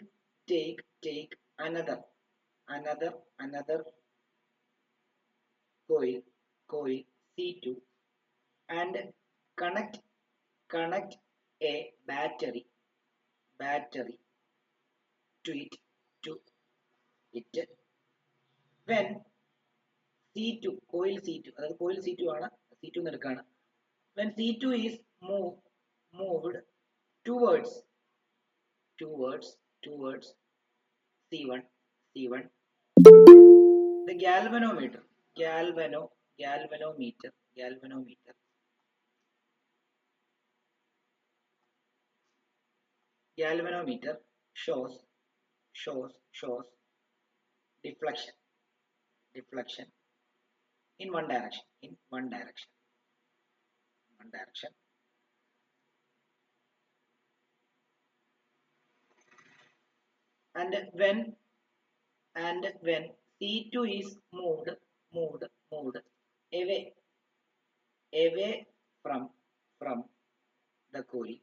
another coil C2 and connect a battery to it when C2 coil C2 അതായത് coil C2 ആണ് C2 എന്ന് എടുക്കുകയാണ് when C2 is moved towards C1 the galvanometer shows deflection in one direction and when C2 is moved away from the coil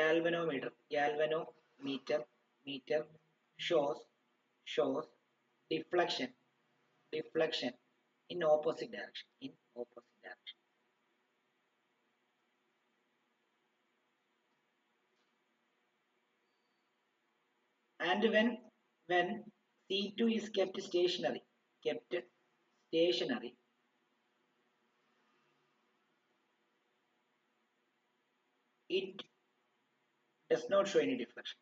galvanometer shows deflection in opposite direction and when C2 is kept stationary it does not show any deflection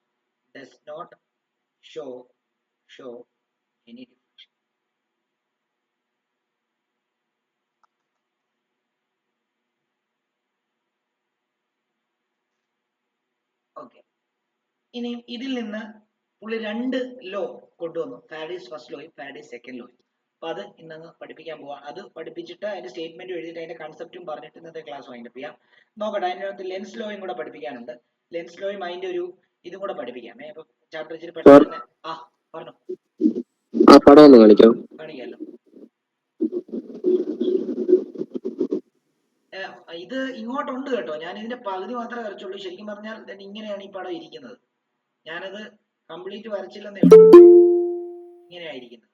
okay ഇനി ഇതിൽ നിന്ന് പുള്ളി രണ്ട് law കൊണ്ടുവന്നു Faraday's first ലോയും Faraday's second ലോയും അപ്പൊ അത് ഇന്ന് പഠിപ്പിക്കാൻ പോവാ അത് പഠിപ്പിച്ചിട്ട് അതിന്റെ സ്റ്റേറ്റ്മെന്റ് എഴുതിയിട്ട് അതിന്റെ കൺസെപ്റ്റും പറഞ്ഞിട്ട് ഇന്നത്തെ ക്ലാസ് വൈൻഡപ്പ് ചെയ്യാം നോക്കട്ടെ അതിനകത്ത് ലെൻസ് ലോയും കൂടെ പഠിപ്പിക്കാനുണ്ട് ലെൻസ് ലോയും അതിന്റെ ഒരു ഇതും കൂടെ പഠിപ്പിക്കാം അപ്പൊ ചാപ്റ്റർ ഇച്ചിരി പെട്ടെന്ന് പറഞ്ഞു കാണിക്കാമല്ലോ ഇത് ഇങ്ങോട്ടുണ്ട് കേട്ടോ ഞാൻ ഇതിന്റെ പകുതി മാത്രമേ വരച്ചുള്ളൂ ശരിക്കും പറഞ്ഞാൽ ഇങ്ങനെയാണ് ഈ പടം ഇരിക്കുന്നത് ഞാനത് കംപ്ലീറ്റ് വരച്ചില്ലെന്നേ ഉള്ളൂ ഇങ്ങനെയായിരിക്കുന്നത്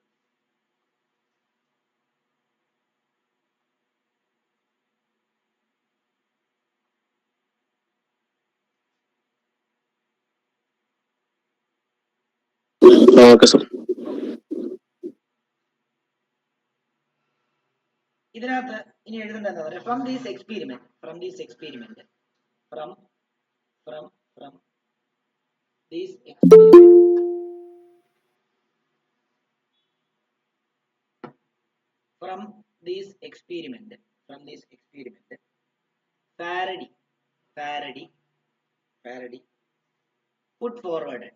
ഇതിനകത്ത് ഇനി എഴുതേണ്ട എന്താ പറയുക from these experiment these experiments Faraday put forward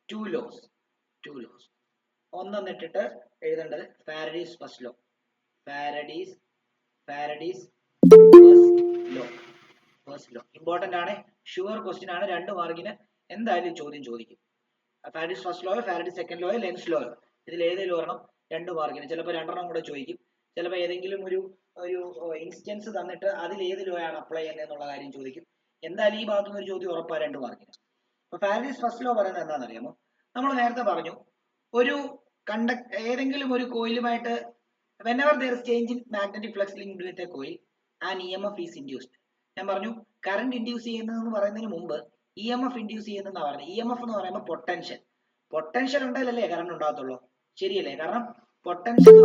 two laws ഒന്നിട്ടിട്ട് എഴുതേണ്ടത് Faraday's first law Faraday's first law important ആണ് ഷുവർ ക്വസ്റ്റ്യൻ ആണ് 2 മാർക്കിന് എന്തായാലും ചോദ്യം ചോദിക്കും Faraday's first law Faraday's second law Lenz law ഇതിൽ ഏതെങ്കിലും ഒരെണ്ണം 2 മാർക്കിന് ചിലപ്പോൾ 2 എണ്ണം കൂടെ ചോദിക്കും ചിലപ്പോൾ ഏതെങ്കിലും ഒരു ഇൻസ്റ്റൻസ് തന്നിട്ട് അതിൽ ഏത് ലോ ആണ് അപ്ലൈ ചെയ്യുന്നത് എന്നുള്ള കാര്യം ചോദിക്കും എന്തായാലും ഈ ഭാഗത്തുനിന്ന് ഒരു ചോദ്യം ഉറപ്പാ 2 മാർക്കിന് അപ്പൊ ഫാരഡേസ് ഫസ്റ്റ് ലോ പറയുന്നത് എന്താണെന്ന് അറിയാമോ നമ്മൾ നേരത്തെ പറഞ്ഞു ഒരു ഏതെങ്കിലും ഒരു കോയിലുമായിട്ട് whenever there is change in magnetic flux linked with a coil an EMF is induced ഞാൻ പറഞ്ഞു കറന്റ് ഇൻഡ്യൂസ് ചെയ്യുന്നതെന്ന് പറയുന്നതിന് മുമ്പ് EMF ഇൻഡ്യൂസ് ചെയ്യുന്നതെന്നാ പറഞ്ഞത് EMF എന്ന് പറയുമ്പോൾ പൊട്ടൻഷ്യൽ ഉണ്ടെങ്കിലല്ലേ കറന്റ് ഉണ്ടാകത്തുള്ളൂ ശരിയല്ലേ കാരണം പൊട്ടൻഷ്യൽ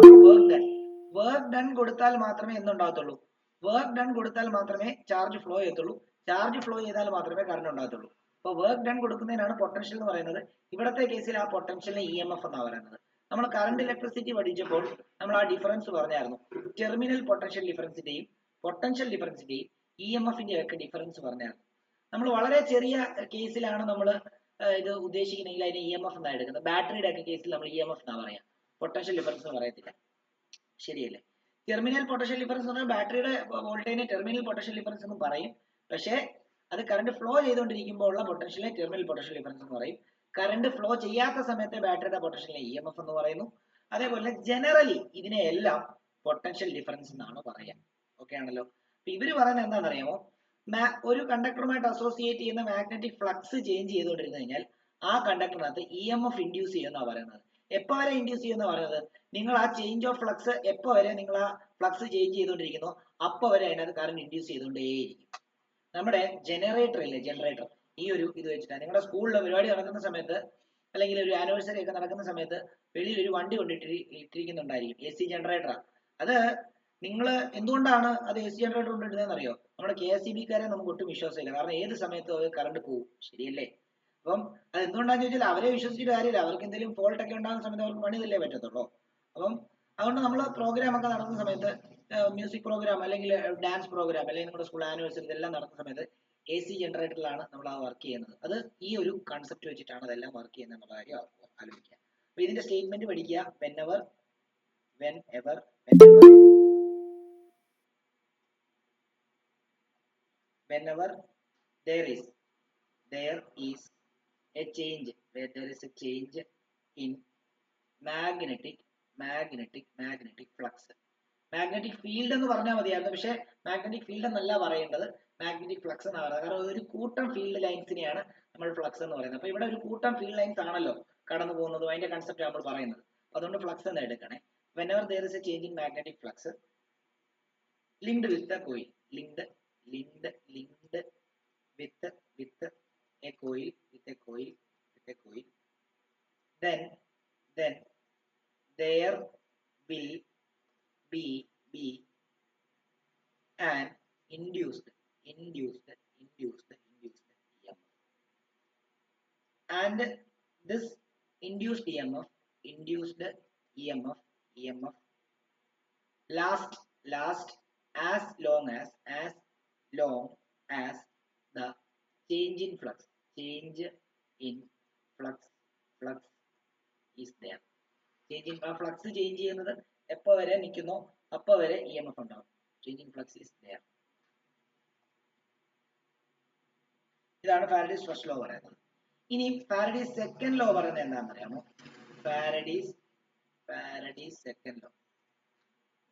വർക്ക് ഡൺ കൊടുത്താൽ മാത്രമേ എന്തുണ്ടാകത്തുള്ളൂ വർക്ക് ഡൺ കൊടുത്താൽ മാത്രമേ ചാർജ് ഫ്ലോ ചെയ്യത്തുള്ളൂ ചാർജ് ഫ്ലോ ചെയ്താൽ മാത്രമേ കറന്റ് ഉണ്ടാകത്തുള്ളൂ അപ്പോൾ വർക്ക് ഡൺ കൊടുക്കുന്നതിനാണ് പൊട്ടൻഷ്യൽ എന്ന് പറയുന്നത് ഇവിടത്തെ കേസിൽ ആ പൊട്ടൻഷ്യലിനെ EMF എന്നാണ് പറയുന്നത് നമ്മൾ കറന്റ് ഇലക്ട്രിസിറ്റി പഠിച്ചപ്പോൾ നമ്മൾ ആ ഡിഫറൻസ് പറഞ്ഞായിരുന്നു ടെർമിനൽ പൊട്ടൻഷ്യൽ ഡിഫറൻസിന്റെയും പൊട്ടൻഷ്യൽ ഡിഫറൻസിന്റെയും EMF-ന്റെ ഒക്കെ ഡിഫറൻസ് പറഞ്ഞായിരുന്നു നമ്മൾ വളരെ ചെറിയ കേസിലാണ് നമ്മൾ ഇത് ഉദ്ദേശിക്കുന്നെങ്കിൽ അതിനെ EMF എന്നാണ് എടുക്കുന്നത് ബാറ്ററിയുടെ ഒക്കെ കേസിൽ നമ്മൾ EMF എന്നാ പറയാം പൊട്ടൻഷ്യൽ ഡിഫറൻസ് എന്ന് പറയത്തില്ല ശരിയല്ലേ ടെർമിനൽ പൊട്ടൻഷ്യൽ ഡിഫറൻസ് എന്ന് പറഞ്ഞാൽ ബാറ്ററിയുടെ വോൾട്ടേജിനെ ടെർമിനൽ പൊട്ടൻഷ്യൽ ഡിഫറൻസ് എന്ന് പറയും പക്ഷേ അത് കറന്റ് ഫ്ലോ ചെയ്തുകൊണ്ടിരിക്കുമ്പോൾ ഉള്ള പൊട്ടൻഷ്യലിനെ ടെർമിനൽ പൊട്ടൻഷ്യൽ ഡിഫറൻസ് എന്ന് പറയും കറന്റ് ഫ്ലോ ചെയ്യാത്ത സമയത്തെ ബാറ്ററിയുടെ പൊട്ടൻഷ്യലിനെ EMF എന്ന് പറയുന്നു അതേപോലെ ജനറലി ഇതിനെ എല്ലാം പൊട്ടൻഷ്യൽ ഡിഫറൻസ് എന്നാണ് പറയാ. ഓക്കെ ആണല്ലോ. അപ്പൊ ഇവര് പറയുന്നത് എന്താണെന്നറിയാമോ, ഒരു കണ്ടക്ടറുമായിട്ട് അസോസിയേറ്റ് ചെയ്യുന്ന മാഗ്നറ്റിക് ഫ്ലക്സ് ചേഞ്ച് ചെയ്തുകൊണ്ടിരുന്നു കഴിഞ്ഞാൽ ആ കണ്ടക്ടറിനകത്ത് EMF ഇൻഡ്യൂസ് ചെയ്യുന്ന പറയുന്നത്. എപ്പോ വരെ ഇൻഡ്യൂസ് ചെയ്യുന്ന പറയുന്നത്, നിങ്ങൾ ആ ചേഞ്ച് ഓഫ് ഫ്ലക്സ് എപ്പോ വരെ നിങ്ങൾ ആ ഫ്ലക്സ് ചേഞ്ച് ചെയ്തുകൊണ്ടിരിക്കുന്നു അപ്പൊ വരെ അതിനകത്ത് കറണ്ട് ഇൻഡ്യൂസ് ചെയ്തുകൊണ്ടേയിരിക്കും. നമ്മുടെ ജനറേറ്റർ ഇല്ലേ, ജനറേറ്റർ, ഈ ഒരു ഇത് വെച്ചിട്ടാണ് നിങ്ങളുടെ സ്കൂളിലെ പരിപാടി നടക്കുന്ന സമയത്ത് അല്ലെങ്കിൽ ഒരു ആനിവേഴ്സറി ഒക്കെ നടക്കുന്ന സമയത്ത് വെളിയിൽ ഒരു വണ്ടി ഇട്ടിരിക്കുന്നുണ്ടായിരിക്കും, AC ജനറേറ്റർ. അത് നിങ്ങൾ എന്തുകൊണ്ടാണ് അത് AC ജനറേറ്റർ കൊണ്ടിടുന്നതെന്ന് അറിയോ? നമ്മുടെ KSEB-ക്കാരെ നമുക്ക് ഒട്ടും വിശ്വാസമില്ല, കാരണം ഏത് സമയത്തും അത് കറണ്ട് പോകും, ശരിയല്ലേ? അപ്പം അത് എന്തുകൊണ്ടാന്ന് ചോദിച്ചാൽ അവരെ വിശ്വസിച്ചിട്ട് കാര്യമില്ല, അവർക്ക് എന്തെങ്കിലും ഫോൾട്ട് ഒക്കെ ഉണ്ടാകുന്ന സമയത്ത് അവർക്ക് പണിതല്ലേ പറ്റത്തുള്ളൂ. അപ്പം അതുകൊണ്ട് നമ്മൾ പ്രോഗ്രാം ഒക്കെ നടത്തുന്ന സമയത്ത്, മ്യൂസിക് പ്രോഗ്രാം അല്ലെങ്കിൽ ഡാൻസ് പ്രോഗ്രാം അല്ലെങ്കിൽ നമ്മുടെ സ്കൂൾ ആനിവേഴ്സറി ഇതെല്ലാം നടത്തുന്ന സമയത്ത് AC ജനറേറ്ററിലാണ് നമ്മൾ ആ വർക്ക് ചെയ്യുന്നത്. അത് ഈ ഒരു കൺസെപ്റ്റ് വെച്ചിട്ടാണ് അതെല്ലാം വർക്ക് ചെയ്യുന്നത് എന്നുള്ള കാര്യം ആലോചിക്കുക. അപ്പൊ ഇതിന്റെ സ്റ്റേറ്റ്മെന്റ് പഠിക്കുക. whenever there is a change, where there is a change in magnetic flux. Magnetic field എന്ന് പറഞ്ഞാൽ മതിയായിരുന്നു, പക്ഷെ മാഗ്നറ്റിക് ഫീൽഡ് എന്നല്ല പറയേണ്ടത്, മാഗ്നറ്റിക് ഫ്ലക്സ് എന്ന് പറയുന്നത്. കാരണം ഒരു കൂട്ടം ഫീൽഡ് ലൈൻസിനെയാണ് നമ്മൾ ഫ്ലക്സ് എന്ന് പറയുന്നത്. അപ്പൊ ഇവിടെ ഒരു കൂട്ടം ഫീൽഡ് ലൈൻസ് ആണല്ലോ കടന്നു പോകുന്നതും, അതിന്റെ കൺസെപ്റ്റ് നമ്മൾ പറയുന്നത്. അതുകൊണ്ട് ഫ്ലക്സ് എന്ന് എടുക്കണേ. whenever there is a change in magnetic flux linked with the coil, linked with a coil, then there will be an induced EMF, and this induced EMF last as long as the change in flux is there. Flux change ചെയ്യുന്നത് എപ്പോ വരെ നിൽക്കുന്നോ അപ്പൊ വരെ EMF ഉണ്ടാവും. Changing flux is there. ഇതാണ് Faraday's first law പറയുന്നത്. ഇനി Faraday's second law പറയുന്നത് എന്താണെന്ന് അറിയാമോ? Faraday's second law.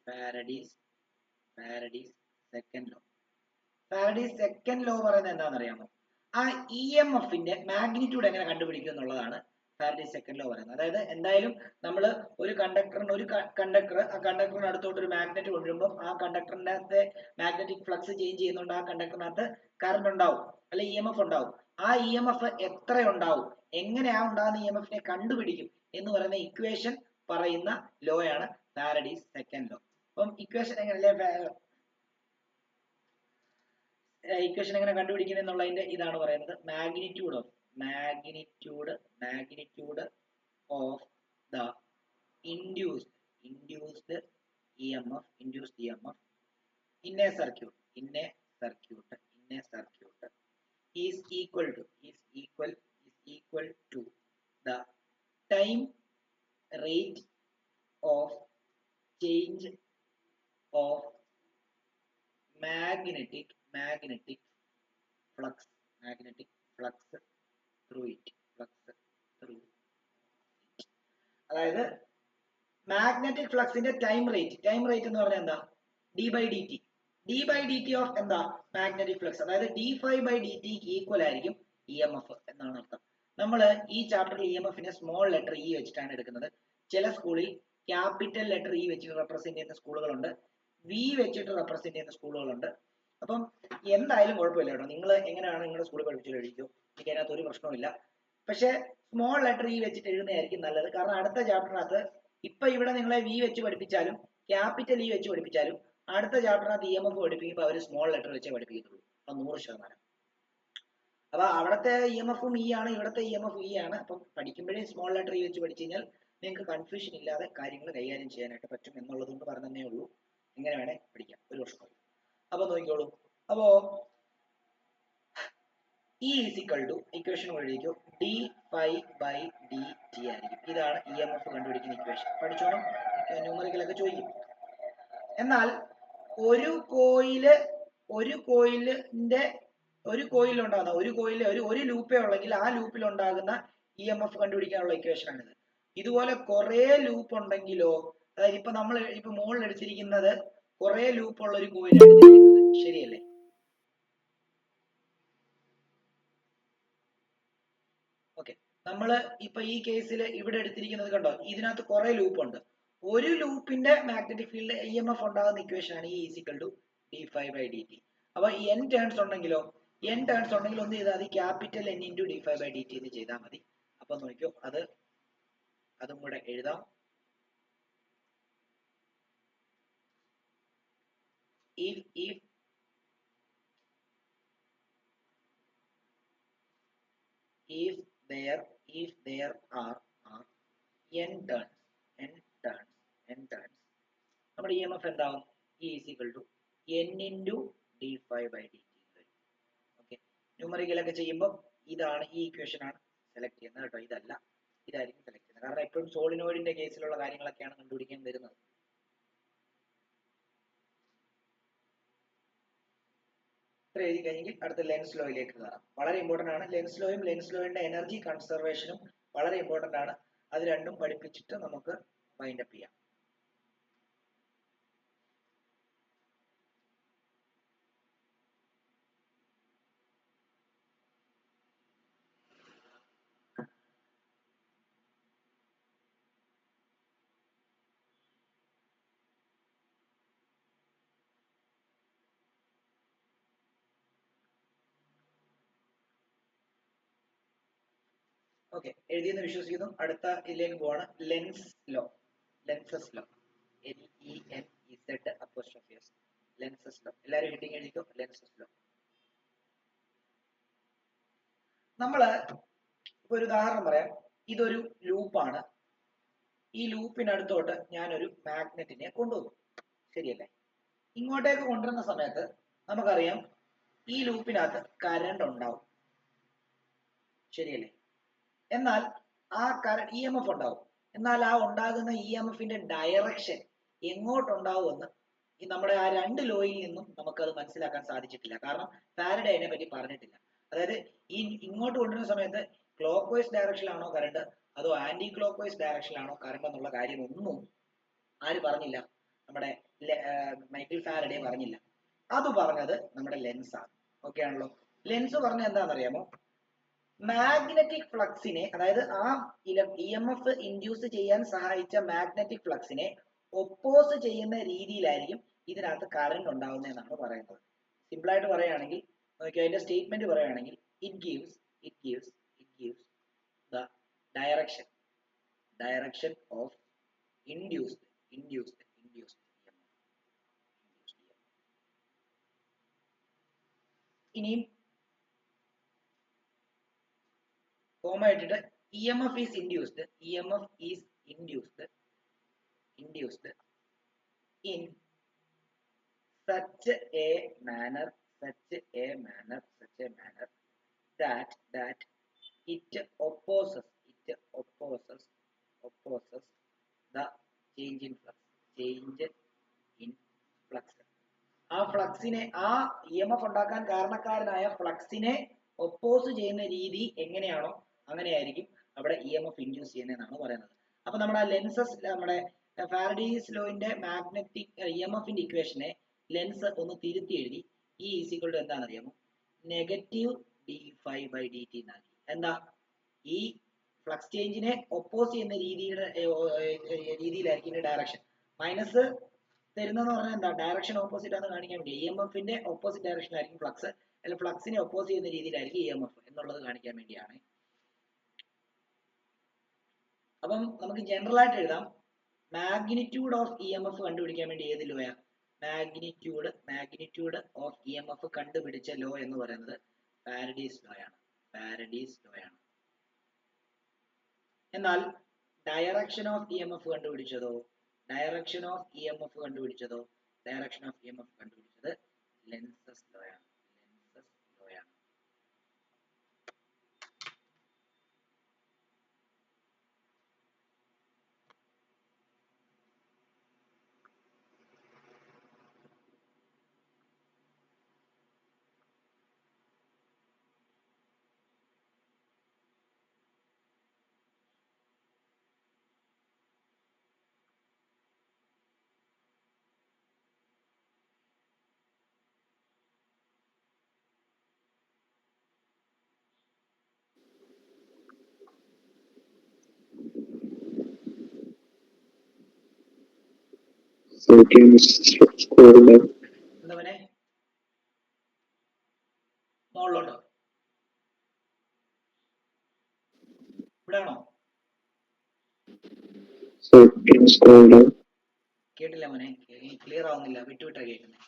Faraday's second law പറയുന്നത് എന്താണെന്ന് അറിയാമോ? ആ EMFന്റെ മാഗ്നിറ്റ്യൂഡ് എങ്ങനെ കണ്ടുപിടിക്കും എന്നുള്ളതാണ് ഫാരഡേസ് സെക്കൻഡ് ലോ പറയുന്നത്. അതായത് എന്തായാലും നമ്മൾ ഒരു കണ്ടക്ടർ ആ കണ്ടക്ടറിന് അടുത്തോട്ട് ഒരു മാഗ്നറ്റ് കൊണ്ടുവരുമ്പോൾ ആ കണ്ടക്ടറിനകത്തെ മാഗ്നറ്റിക് ഫ്ലക്സ് ചേഞ്ച് ചെയ്യുന്നുണ്ട്, ആ കണ്ടക്ടറിനകത്ത് കറണ്ട് ഉണ്ടാവും അല്ലെ EMF ഉണ്ടാവും. ആ EMF എത്ര ഉണ്ടാവും, എങ്ങനെയാ ഉണ്ടാകുന്ന EMFനെ കണ്ടുപിടിക്കും എന്ന് പറയുന്ന ഇക്വേഷൻ പറയുന്ന ലോയാണ് ഫാരഡേസ് സെക്കൻഡ് ലോ. അപ്പം ഇക്വേഷൻ എങ്ങനെ കണ്ടുപിടിക്കുന്നത് എന്നുള്ളതിന്റെ ഇതാണ് പറയുന്നത്. Magnitude of the induced EMF in a circuit is equal to the time rate of change of magnetic flux through it. അതായത് മാഗ്നറ്റിക് ഫ്ലക്സിന്റെ ടൈം റേറ്റ് എന്ന് പറഞ്ഞാൽ എന്താ? d/dt ഓഫ് എന്താ? Magnetic flux. അതായത് d∅dt ഈക്വൽ ആയിരിക്കും EMF എന്നാണ് അർത്ഥം. നമ്മൾ ഈ ചാപ്റ്ററിൽ EMFനെ സ്മോൾ ലെറ്റർ E വെച്ചിട്ടാണ് എടുക്കുന്നത്. ചില സ്കൂളിൽ ക്യാപിറ്റൽ ലെറ്റർ E വെച്ചിട്ട് റെപ്രസെന്റ് ചെയ്യുന്ന സ്കൂളുകളുണ്ട്, V വെച്ചിട്ട് റെപ്രസെന്റ് ചെയ്യുന്ന സ്കൂളുകളുണ്ട്. അപ്പം എന്തായാലും കുഴപ്പമില്ല കേട്ടോ, നിങ്ങൾ എങ്ങനെയാണ് നിങ്ങളുടെ സ്കൂളിൽ പഠിപ്പിച്ചു കഴിക്കും, എനിക്ക് അതിനകത്ത് ഒരു പ്രശ്നമില്ല. പക്ഷെ സ്മോൾ ലെറ്റർ E വെച്ചിട്ട് എഴുതുന്നതായിരിക്കും നല്ലത്. കാരണം അടുത്ത ചാപ്റ്ററിനകത്ത് ഇപ്പൊ ഇവിടെ നിങ്ങളെ V വെച്ച് പഠിപ്പിച്ചാലും ക്യാപിറ്റൽ E വെച്ച് പഠിപ്പിച്ചാലും അടുത്ത ചാപ്റ്ററിനകത്ത് EMF പഠിപ്പിക്കുമ്പോൾ അവർ സ്മോൾ ലെറ്റർ വെച്ചേ പഠിപ്പിക്കത്തുള്ളൂ, അത് 100%. അപ്പൊ അവിടുത്തെ EMF-ഉം E ആണ്, ഇവിടുത്തെ EMF E ആണ്. അപ്പം പഠിക്കുമ്പോഴേ സ്മോൾ ലെറ്റർ E വെച്ച് പഠിച്ചു കഴിഞ്ഞാൽ നിങ്ങൾക്ക് കൺഫ്യൂഷൻ ഇല്ലാതെ കാര്യങ്ങൾ കൈകാര്യം ചെയ്യാനായിട്ട് പറ്റും എന്നുള്ളത് കൊണ്ട് പറഞ്ഞതേ ഉള്ളൂ. ഇങ്ങനെ വേണേ പഠിക്കാം, ഒരു പ്രശ്നമില്ല. അപ്പൊ നോക്കിക്കോളൂ. അപ്പോ E is equal to equation എഴുതിക്കോ, d∅dt ആയിരിക്കും. ഇതാണ് EMF കണ്ടുപിടിക്കുന്ന ഇക്വേഷൻ. പഠിച്ചോണം, ന്യൂമറിക്കലൊക്കെ ചോദിക്കും. എന്നാൽ ഒരു കോയിലിൽ ഉണ്ടാകുന്ന ഒരു ലൂപ്പേ ഉള്ളെങ്കിൽ ആ ലൂപ്പിൽ ഉണ്ടാകുന്ന EMF കണ്ടുപിടിക്കാനുള്ള ഇക്വേഷൻ ആണിത്. ഇതുപോലെ കുറെ ലൂപ്പ് ഉണ്ടെങ്കിലോ, അതായത് ഇപ്പൊ നമ്മൾ ഇപ്പൊ മുകളിൽ എടുത്തിരിക്കുന്നത് കുറെ ലൂപ്പ് ഉള്ള ഒരു കോയിലാണ് എടുത്തിരിക്കുന്നത്, ശരിയല്ലേ? ഓക്കെ, നമ്മള് ഇപ്പൊ ഈ കേസിൽ ഇവിടെ എടുത്തിരിക്കുന്നത് കണ്ടോ, ഇതിനകത്ത് കുറെ ലൂപ്പ് ഉണ്ട്. ഒരു ലൂപ്പിന്റെ magnetic field E M F ഉണ്ടാകുന്ന ഇക്വേഷൻ ആണ് ഈ ഈസിക്കൽ ടു d∅dt. അപ്പൊ n ടേൺസ് ഉണ്ടെങ്കിലോ, n ടേൺസ് ഉണ്ടെങ്കിൽ ഒന്ന് ചെയ്താൽ മതി, ക്യാപിറ്റൽ N ഇൻറ്റു d∅dt എന്ന് ചെയ്താൽ മതി. അപ്പൊ നോക്കിയോ, അതും കൂടെ എഴുതാം. if there are n turns നമ്മുടെ ഇ എം എഫ് എന്താവും? E is equal to n into d∅dt. Okay, ന്യൂമറിക്കലൊക്കെ ചെയ്യുമ്പോൾ ഇതാണ്, ഈ ഇക്വേഷൻ ആണ് സെലക്ട് ചെയ്യുന്നത് കേട്ടോ, ഇതല്ല, ഇതായിരിക്കും സെലക്ട് ചെയ്യുന്നത്. കാരണം എപ്പോഴും സോളിനോയിഡിന്റെ കേസിലുള്ള കാര്യങ്ങളൊക്കെയാണ് കണ്ടുപിടിക്കാൻ വരുന്നത്. ഇത്ര എഴുതി കഴിഞ്ഞെങ്കിൽ അടുത്ത ലെൻസ് ലോയിലേക്ക് കയറാം. വളരെ ഇമ്പോർട്ടന്റ് ആണ് ലെൻസ് ലോയും ലെൻസ് ലോയുടെ എനർജി കൺസർവേഷനും വളരെ ഇമ്പോർട്ടന്റ് ആണ്. അത് രണ്ടും പഠിപ്പിച്ചിട്ട് നമുക്ക് വൈൻഡപ്പ് ചെയ്യാം. ഓക്കെ, എഴുതിയെന്ന് വിശ്വസിക്കുന്നു. അടുത്ത ഇതിലേക്ക് പോവാണ്, Lenz's law. Lenz's law, LENZ', Lenz's law. എല്ലാവരും ഹെഡിങ് എഴുതിക്കോ, ലെൻസസ് ലോ. നമ്മള് ഇപ്പൊ ഒരു ഉദാഹരണം പറയാം. ഇതൊരു ലൂപ്പാണ്. ഈ ലൂപ്പിനടുത്തോട്ട് ഞാനൊരു മാഗ്നറ്റിനെ കൊണ്ടുവന്നു, ശരിയല്ലേ? ഇങ്ങോട്ടേക്ക് കൊണ്ടുവരുന്ന സമയത്ത് നമുക്കറിയാം ഈ ലൂപ്പിനകത്ത് കറണ്ട് ഉണ്ടാവും, ശരിയല്ലേ? എന്നാൽ ആ ഇ എം എഫ് ഉണ്ടാവും. എന്നാൽ ആ ഉണ്ടാകുന്ന ഇ എം എഫിന്റെ ഡയറക്ഷൻ എങ്ങോട്ടുണ്ടാവുമെന്ന് ഈ നമ്മുടെ ആ രണ്ട് ലോയിൽ നിന്നും നമുക്കത് മനസ്സിലാക്കാൻ സാധിച്ചിട്ടില്ല. കാരണം ഫാരഡേ അതിനെ പറ്റി പറഞ്ഞിട്ടില്ല. അതായത് ഈ ഇങ്ങോട്ട് കൊണ്ടുവരുന്ന സമയത്ത് ക്ലോക്ക് വൈസ് ഡയറക്ഷനിലാണോ കറണ്ട് അതോ ആന്റി ക്ലോക്ക് വൈസ് ഡയറക്ഷനിലാണോ കറണ്ട് എന്നുള്ള കാര്യം ഒന്നും ആര് പറഞ്ഞില്ല? നമ്മുടെ മൈക്കിൾ ഫാരഡേ പറഞ്ഞില്ല. അത് പറഞ്ഞത് നമ്മുടെ ലെൻസ് ആണ്. ഓക്കെ ആണല്ലോ? ലെൻസ് പറഞ്ഞ എന്താണെന്നറിയാമോ? മാഗ്നറ്റിക് ഫ്ലക്സിനെ, അതായത് ആ ഇ എം എഫ് ഇൻഡ്യൂസ് ചെയ്യാൻ സഹായിച്ച മാഗ്നറ്റിക് ഫ്ലക്സിനെ ഒപ്പോസ് ചെയ്യുന്ന രീതിയിലായിരിക്കും ഇതിനകത്ത് കറണ്ട് ഉണ്ടാവുന്നതെന്നാണ് പറയുന്നത്. സിമ്പിൾ ആയിട്ട് പറയുകയാണെങ്കിൽ, അതിന്റെ സ്റ്റേറ്റ്മെന്റ് പറയുകയാണെങ്കിൽ, it gives the direction of induced ഇനിയും കോമ ഇട്ടിട്ട് E M F is induced in such a manner that it opposes the change in flux. ആ ഫ്ലക്സിനെ, ആ ഇ എം എഫ് ഉണ്ടാക്കാൻ കാരണക്കാരനായ ഫ്ലക്സിനെ ഒപ്പോസ് ചെയ്യുന്ന രീതി എങ്ങനെയാണോ അങ്ങനെയായിരിക്കും അവിടെ ഇ എം എഫ് ഇൻഡ്യൂസ് ചെയ്യുന്നതെന്നാണ് പറയുന്നത്. അപ്പൊ നമ്മുടെ ലെൻസസ്, നമ്മുടെ ഫാരഡേസ് ലോന്റെ മാഗ്നറ്റിക് ഇ എം എഫിന്റെ ഇക്വേഷനെ ലെൻസ് ഒന്ന് തിരുത്തി എഴുതി. ഈ ഈസിക്വൽ ടു എന്താണെന്നറിയാമോ? നെഗറ്റീവ് d∅dt എന്നാക്കി. എന്താ? ഈ ഫ്ലക്സ് ചേഞ്ചിനെ ഒപ്പോസ് ചെയ്യുന്ന രീതിയിലായിരിക്കും ഇതിന്റെ ഡയറക്ഷൻ. മൈനസ് തരുന്നതെന്ന് പറഞ്ഞാൽ എന്താ? ഡയറക്ഷൻ ഓപ്പോസിറ്റ് ആണെന്ന് കാണിക്കാൻ വേണ്ടി. ഇ എം എഫിന്റെ ഓപ്പോസിറ്റ് ഡയറക്ഷൻ ആയിരിക്കും ഫ്ലക്സ്, അല്ലെങ്കിൽ ഫ്ലക്സിനെ ഒപ്പോസ് ചെയ്യുന്ന രീതിയിലായിരിക്കും ഇ എം എഫ് എന്നുള്ളത് കാണിക്കാൻ വേണ്ടിയാണ്. അപ്പം നമുക്ക് ജനറൽ ആയിട്ട് എഴുതാം, magnitude of E M F കണ്ടുപിടിക്കാൻ വേണ്ടി ഏത് ലോയാ? Magnitude of E M F കണ്ടുപിടിച്ച ലോ എന്ന് പറയുന്നത് ഫാരഡേസ് ലോ ആണ്. എന്നാൽ direction of E M F കണ്ടുപിടിച്ചതോ ലെൻസസ് ലോ ആണ്. So you can scroll down. എന്താ മോനെ മുകളിലോട്ടോ ഇവിടെ ആണോ So you can scroll down. കേട്ടില്ല മോനെ ക്ലിയർ ആവുന്നില്ല വിട്ടുവിട്ടാ കേൾക്കുന്നത്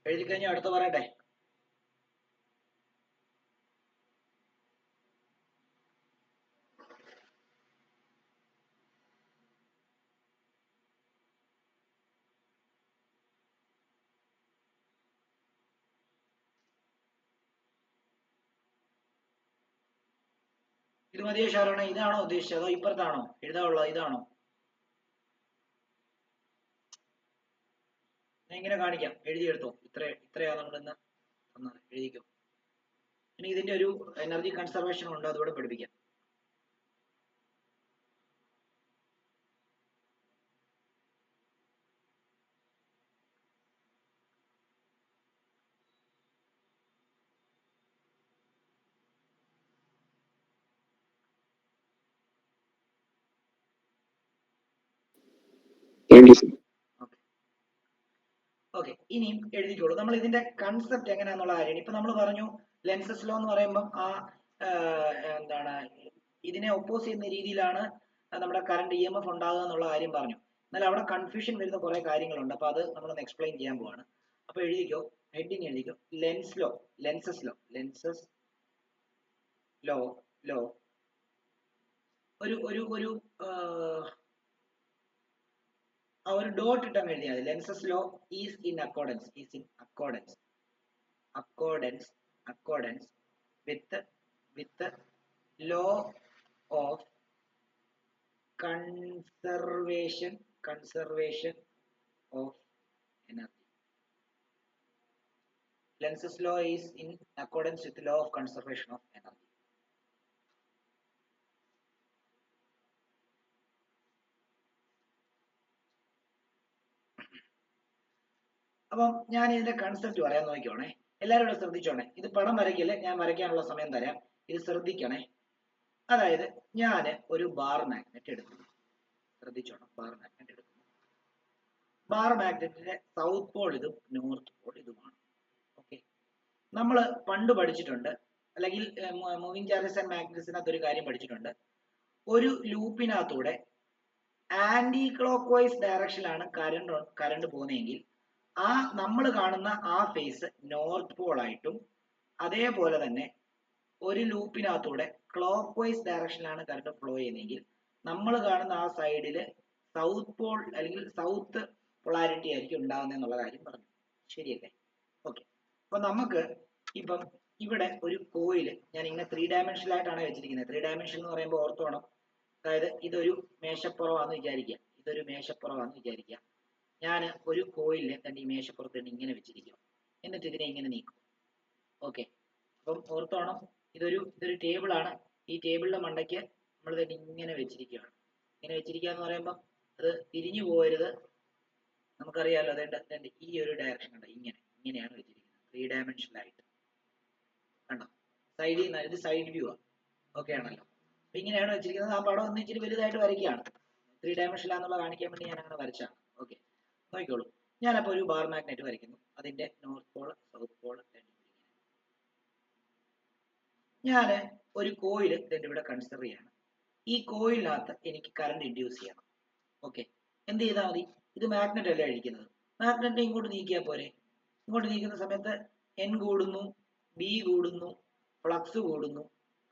എഴുതി കഴിഞ്ഞാൽ അടുത്ത പറയട്ടെ ഇത് മതിയോ ഷാരോണ ഇതാണോ ഉദ്ദേശിച്ചത് അതോ ഇപ്പുറത്താണോ എഴുതാനുള്ളത് ഇതാണോ ഞാൻ ഇങ്ങനെ കാണിക്കാം എഴുതിയെടുത്തോ ഇത്രയാണ് നമ്മളിന്ന് എഴുതിക്കോ ഇനി ഇതിന്റെ ഒരു എനർജി കൺസർവേഷൻ ഉണ്ട് അതുകൂടെ പഠിപ്പിക്കാം Thank you, sir. ഓക്കെ ഇനിയും എഴുതിക്കോളൂ നമ്മൾ ഇതിന്റെ കൺസെപ്റ്റ് എങ്ങനെയാന്നുള്ള കാര്യം ഇപ്പൊ നമ്മൾ പറഞ്ഞു ലെൻസസ് ലോ എന്ന് പറയുമ്പോൾ ആ എന്താണ് ഇതിനെ ഒപ്പോസ് ചെയ്യുന്ന രീതിയിലാണ് നമ്മുടെ കറണ്ട് EMF ഉണ്ടാകുക എന്നുള്ള കാര്യം പറഞ്ഞു എന്നാൽ അവിടെ കൺഫ്യൂഷൻ വരുന്ന കുറെ കാര്യങ്ങളുണ്ട് അപ്പൊ അത് നമ്മളൊന്ന് എക്സ്പ്ലെയിൻ ചെയ്യാൻ പോവാണ് അപ്പൊ എഴുതിക്കോ ഹെഡിങ് എഴുതിക്കോ ലെൻസസ് ലോ ഒരു ഒരു ഡോട്ട് ഇട്ടാൽ എഴുതിയാൽ മതി Lenz's law is in accordance with law of conservation of energy. Lenz's law is in accordance with the law of conservation of energy. അപ്പം ഞാൻ ഇതിന്റെ കൺസെപ്റ്റ് പറയാൻ നോക്കിക്കോണേ എല്ലാവരും ഇവിടെ ശ്രദ്ധിച്ചോണേ ഇത് പടം വരയ്ക്കല്ലേ ഞാൻ വരയ്ക്കാനുള്ള സമയം തരാം ഇത് ശ്രദ്ധിക്കണേ അതായത് ഞാൻ ഒരു ബാർ മാഗ്നറ്റ് എടുക്കുന്നു ശ്രദ്ധിച്ചോണം ബാർ മാഗ്നറ്റ് എടുക്കുന്നു ബാർ മാഗ്നറ്റിന്റെ സൗത്ത് പോൾ ഇതും നോർത്ത് പോൾ ഇതുമാണ് ഓക്കെ നമ്മൾ പണ്ട് പഠിച്ചിട്ടുണ്ട് അല്ലെങ്കിൽ മൂവിങ് ചാർജസ് ആൻഡ് മാഗ്നറ്റ്സിനകത്ത് ഒരു കാര്യം പഠിച്ചിട്ടുണ്ട് ഒരു ലൂപ്പിനകത്തൂടെ ആന്റി ക്ലോക്ക് വൈസ് ഡയറക്ഷനിലാണ് കറണ്ട് പോകുന്നതെങ്കിൽ ആ നമ്മൾ കാണുന്ന ആ ഫേസ് നോർത്ത് പോൾ ആയിട്ടും അതേപോലെ തന്നെ ഒരു ലൂപ്പിനകത്തൂടെ ക്ലോക്ക് വൈസ് ഡയറക്ഷനിലാണ് കറണ്ട് ഫ്ലോ ചെയ്യുന്നതെങ്കിൽ നമ്മൾ കാണുന്ന ആ സൈഡില് സൗത്ത് പോൾ അല്ലെങ്കിൽ സൗത്ത് പൊളാരിറ്റി ആയിരിക്കും ഉണ്ടാകുന്നത് എന്നുള്ള കാര്യം പറഞ്ഞു ശരിയല്ലേ ഓക്കെ അപ്പൊ നമുക്ക് ഇപ്പം ഇവിടെ ഒരു കോയിൽ ഞാൻ ഇങ്ങനെ 3 ഡയമെൻഷനിലായിട്ടാണ് വെച്ചിരിക്കുന്നത് 3 ഡയമെൻഷൻ എന്ന് പറയുമ്പോൾ ഓർത്തോണം അതായത് ഇതൊരു മേശപ്പുറമാണെന്ന് വിചാരിക്കുക ഞാൻ ഒരു കോയിലിനെ തന്നെ ഈ മേശപ്പുറത്ത് ഇങ്ങനെ വെച്ചിരിക്കും എന്നിട്ട് ഇതിനെ ഇങ്ങനെ നീക്കും ഓക്കെ അപ്പം ഓർത്തോണം ഇതൊരു ടേബിൾ ആണ് ഈ ടേബിളിന്റെ മണ്ടയ്ക്ക് നമ്മൾ തന്നെ ഇങ്ങനെ വെച്ചിരിക്കുകയാണ് ഇങ്ങനെ വെച്ചിരിക്കുക എന്ന് പറയുമ്പോൾ അത് തിരിഞ്ഞു പോകരുത് നമുക്കറിയാലോ അതേണ്ട ഈ ഒരു ഡയറക്ഷൻ കണ്ടോ ഇങ്ങനെയാണ് വെച്ചിരിക്കുന്നത് 3 ഡയമെൻഷനിലായിട്ട് കണ്ടോ സൈഡിൽ നിന്ന് ഇത് സൈഡ് വ്യൂ ആണ് ഓക്കെ ആണല്ലോ അപ്പൊ ഇങ്ങനെയാണ് വെച്ചിരിക്കുന്നത് ആ പടം ഒന്ന് ഇച്ചിരി വലുതായിട്ട് വരയ്ക്കുകയാണ് 3 ഡയമെൻഷനിലാന്നുള്ള കാണിക്കാൻ വേണ്ടി ഞാൻ അങ്ങനെ വരച്ചാണ് ഓക്കെ നോക്കിക്കോളൂ ഞാനപ്പോൾ ഒരു ബാർ മാഗ്നറ്റ് വരയ്ക്കുന്നു അതിന്റെ നോർത്ത് പോൾ സൗത്ത് പോൾ ഞാൻ ഒരു കോയിൽ ഇവിടെ കൺസിഡർ ചെയ്യാണ് ഈ കോയിലിനകത്ത് എനിക്ക് കറണ്ട് ഇൻഡ്യൂസ് ചെയ്യണം ഓക്കെ എന്ത് ചെയ്താൽ മതി ഇത് മാഗ്നറ്റ് അല്ലേ അഴിക്കുന്നത് മാഗ്നറ്റിനെ ഇങ്ങോട്ട് നീക്കിയാൽ പോരെ ഇങ്ങോട്ട് നീക്കുന്ന സമയത്ത് N കൂടുന്നു B കൂടുന്നു ഫ്ലക്സ് കൂടുന്നു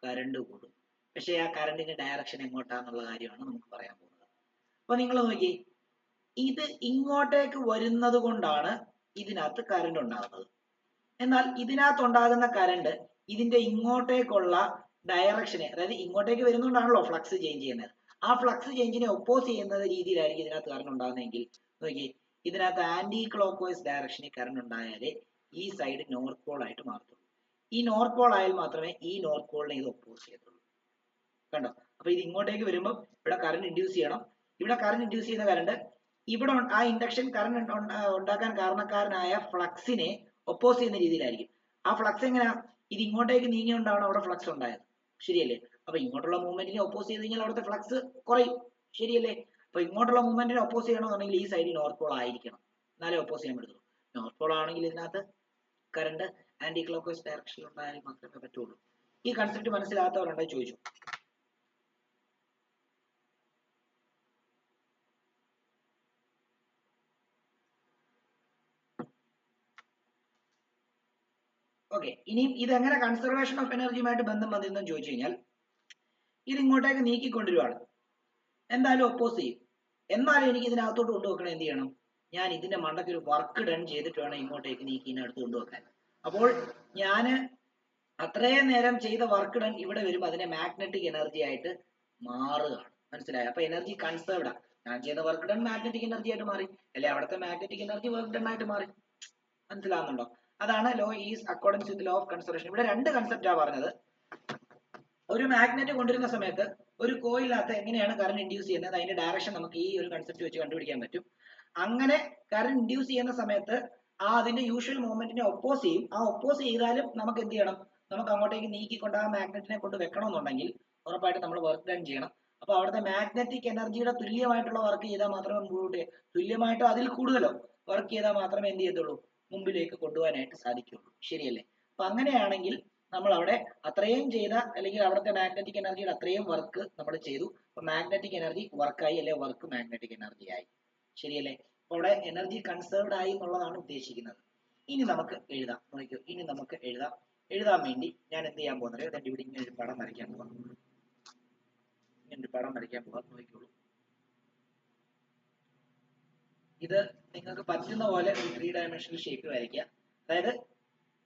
കറണ്ട് കൂടുന്നു പക്ഷേ ആ കറണ്ടിന്റെ ഡയറക്ഷൻ എങ്ങോട്ടാന്നുള്ള കാര്യമാണ് നമുക്ക് പറയാൻ പോകുന്നത് അപ്പൊ നിങ്ങൾ നോക്കി ഇത് ഇങ്ങോട്ടേക്ക് വരുന്നത് കൊണ്ടാണ് ഇതിനകത്ത് കറണ്ട് ഉണ്ടാകുന്നത് എന്നാൽ ഇതിനകത്ത് ഉണ്ടാകുന്ന കറണ്ട് ഇതിന്റെ ഇങ്ങോട്ടേക്കുള്ള ഡയറക്ഷനെ അതായത് ഇങ്ങോട്ടേക്ക് വരുന്നതുകൊണ്ടാണല്ലോ ഫ്ലക്സ് ചേഞ്ച് ചെയ്യുന്നത് ആ ഫ്ലക്സ് ചേഞ്ചിനെ ഒപ്പോസ് ചെയ്യുന്ന രീതിയിലായിരിക്കും ഇതിനകത്ത് കറണ്ട് ഉണ്ടാകുന്നതെങ്കിൽ നോക്കി ഇതിനകത്ത് ആന്റി ക്ലോക്ക് വൈസ് ഡയറക്ഷനിൽ കറണ്ട് ഉണ്ടായാലേ ഈ സൈഡ് നോർത്ത് പോൾ ആയിട്ട് മാറത്തുള്ളൂ ഈ നോർത്ത് പോൾ ആയാൽ മാത്രമേ ഈ നോർത്ത് പോളിനെ ഇത് ഒപ്പോസ് ചെയ്യത്തുള്ളൂ കണ്ടോ അപ്പൊ ഇത് ഇങ്ങോട്ടേക്ക് വരുമ്പോൾ ഇവിടെ കറണ്ട് ഇൻഡ്യൂസ് ചെയ്യണം. ഇവിടെ കറണ്ട് ഇൻഡ്യൂസ് ചെയ്യുന്ന കറണ്ട് ഇവിടെ ആ ഇൻഡക്ഷൻ കറണ്ട് ഉണ്ടാക്കാൻ കാരണക്കാരനായ ഫ്ലക്സിനെ ഒപ്പോസ് ചെയ്യുന്ന രീതിയിലായിരിക്കും. ആ ഫ്ലക്സ് എങ്ങനെയാ, ഇത് ഇങ്ങോട്ടേക്ക് നീങ്ങിയോണ്ടാണ് അവിടെ ഫ്ലക്സ് ഉണ്ടായത്, ശരിയല്ലേ? അപ്പൊ ഇങ്ങോട്ടുള്ള മൂവ്മെന്റിനെ ഒപ്പോസ് ചെയ്ത് കഴിഞ്ഞാൽ അവിടുത്തെ ഫ്ലക്സ് കുറയും, ശരിയല്ലേ? അപ്പൊ ഇങ്ങോട്ടുള്ള മൂവ്മെന്റിനെ ഒപ്പോസ് ചെയ്യണമെന്നുണ്ടെങ്കിൽ ഈ സൈഡിൽ നോർത്ത് പോൾ ആയിരിക്കണം, എന്നാലേ ഒപ്പോസ് ചെയ്യാൻ പറ്റുള്ളൂ. നോർത്ത് പോൾ ആണെങ്കിൽ ഇതിനകത്ത് കറണ്ട് ആന്റി ക്ലോക്ക് വൈസ് ഡയറക്ഷനിൽ ഉണ്ടായാൽ മാത്രമേ പറ്റുള്ളൂ. ഈ കൺസെപ്റ്റ് മനസ്സിലാകാത്തവരുണ്ടെങ്കിൽ ചോദിച്ചു. ഓക്കെ, ഇനിയും ഇതെങ്ങനെ കൺസർവേഷൻ ഓഫ് എനർജിയുമായിട്ട് ബന്ധം വന്നിരുന്നെന്ന് ചോദിച്ചു കഴിഞ്ഞാൽ, ഇത് ഇങ്ങോട്ടേക്ക് നീക്കിക്കൊണ്ടുവരുവാണ്, എന്തായാലും ഒപ്പോസ് ചെയ്യും. എന്നാലും എനിക്ക് ഇതിനകത്തോട്ട് കൊണ്ടുവെക്കണം, എന്ത് ചെയ്യണം, ഞാൻ ഇതിന്റെ മണ്ടയ്ക്ക് ഒരു വർക്ക് ഡൺ ചെയ്തിട്ട് വേണം ഇങ്ങോട്ടേക്ക് നീക്കി ഇതിനടുത്ത് കൊണ്ടുവെക്കാൻ. അപ്പോൾ ഞാൻ അത്രയും നേരം ചെയ്ത വർക്ക് ഡൺ ഇവിടെ വരുമ്പോൾ അതിനെ മാഗ്നറ്റിക് എനർജി ആയിട്ട് മാറുകയാണ്, മനസ്സിലായോ? അപ്പൊ എനർജി കൺസേർവ്ഡ് ആണ്. ഞാൻ ചെയ്ത വർക്ക് ഡൺ മാഗ്നറ്റിക് എനർജി ആയിട്ട് മാറി, അല്ലെ അവിടുത്തെ മാഗ്നറ്റിക് എനർജി വർക്ക് ഡൺ ആയിട്ട് മാറി. മനസ്സിലാവുന്നുണ്ടോ? അതാണ് law is according to the law of conservation. ഇവിടെ രണ്ട് കൺസെപ്റ്റാ പറഞ്ഞത്. ഒരു മാഗ്നറ്റ് കൊണ്ടുവരുന്ന സമയത്ത് ഒരു കോയിലിനകത്ത് എങ്ങനെയാണ് കറണ്ട് ഇൻഡ്യൂസ് ചെയ്യുന്നത്, അതിന്റെ ഡയറക്ഷൻ നമുക്ക് ഈ ഒരു കൺസെപ്റ്റ് വെച്ച് കണ്ടുപിടിക്കാൻ പറ്റും. അങ്ങനെ കറണ്ട് ഇൻഡ്യൂസ് ചെയ്യുന്ന സമയത്ത് അതിന്റെ യൂഷ്വൽ മൂവ്മെന്റിനെ ഒപ്പോസ് ചെയ്യും. ആ ഒപ്പോസ് ചെയ്താലും നമുക്ക് എന്ത് ചെയ്യണം, നമുക്ക് അങ്ങോട്ടേക്ക് നീക്കിക്കൊണ്ട് ആ മാഗ്നറ്റിനെ കൊണ്ട് വെക്കണമെന്നുണ്ടെങ്കിൽ ഉറപ്പായിട്ട് നമ്മൾ വർക്ക് ഡൺ ചെയ്യണം. അപ്പൊ അവിടുത്തെ മാഗ്നറ്റിക് എനർജിയുടെ തുല്യമായിട്ടുള്ള വർക്ക് ചെയ്താൽ മാത്രമേ മുമ്പോട്ട്, തുല്യമായിട്ടോ അതിൽ കൂടുതലോ വർക്ക് ചെയ്താൽ മാത്രമേ എന്ത് ചെയ്യത്തുള്ളൂ, മുമ്പിലേക്ക് കൊണ്ടുപോകാനായിട്ട് സാധിക്കുള്ളൂ, ശരിയല്ലേ? അപ്പൊ അങ്ങനെയാണെങ്കിൽ നമ്മൾ അവിടെ അത്രയും ചെയ്ത, അല്ലെങ്കിൽ അവിടുത്തെ മാഗ്നറ്റിക് എനർജിയുടെ അത്രയും വർക്ക് നമ്മൾ ചെയ്തു. അപ്പൊ മാഗ്നറ്റിക് എനർജി വർക്കായി, അല്ലെ വർക്ക് മാഗ്നറ്റിക് എനർജി ആയി, ശരിയല്ലേ? അപ്പൊ അവിടെ എനർജി കൺസേർവ്ഡ് ആയി എന്നുള്ളതാണ് ഉദ്ദേശിക്കുന്നത്. ഇനി നമുക്ക് എഴുതാം, നോക്കിക്കോ. ഇനി നമുക്ക് എഴുതാൻ വേണ്ടി ഞാൻ എന്ത് ചെയ്യാൻ പോകുന്നത്, എന്നിട്ട് ഇവിടെ ഇങ്ങനെ ഒരു പടം വരയ്ക്കാൻ പോവാം. ഇങ്ങനെ ഒരു പടം വരയ്ക്കാൻ പോവാം, നോക്കിക്കോളൂ. ഇത് നിങ്ങൾക്ക് പറ്റുന്ന പോലെ ഒരു 3 ഡയമെൻഷണൽ ഷേപ്പ് വരയ്ക്കുക. അതായത്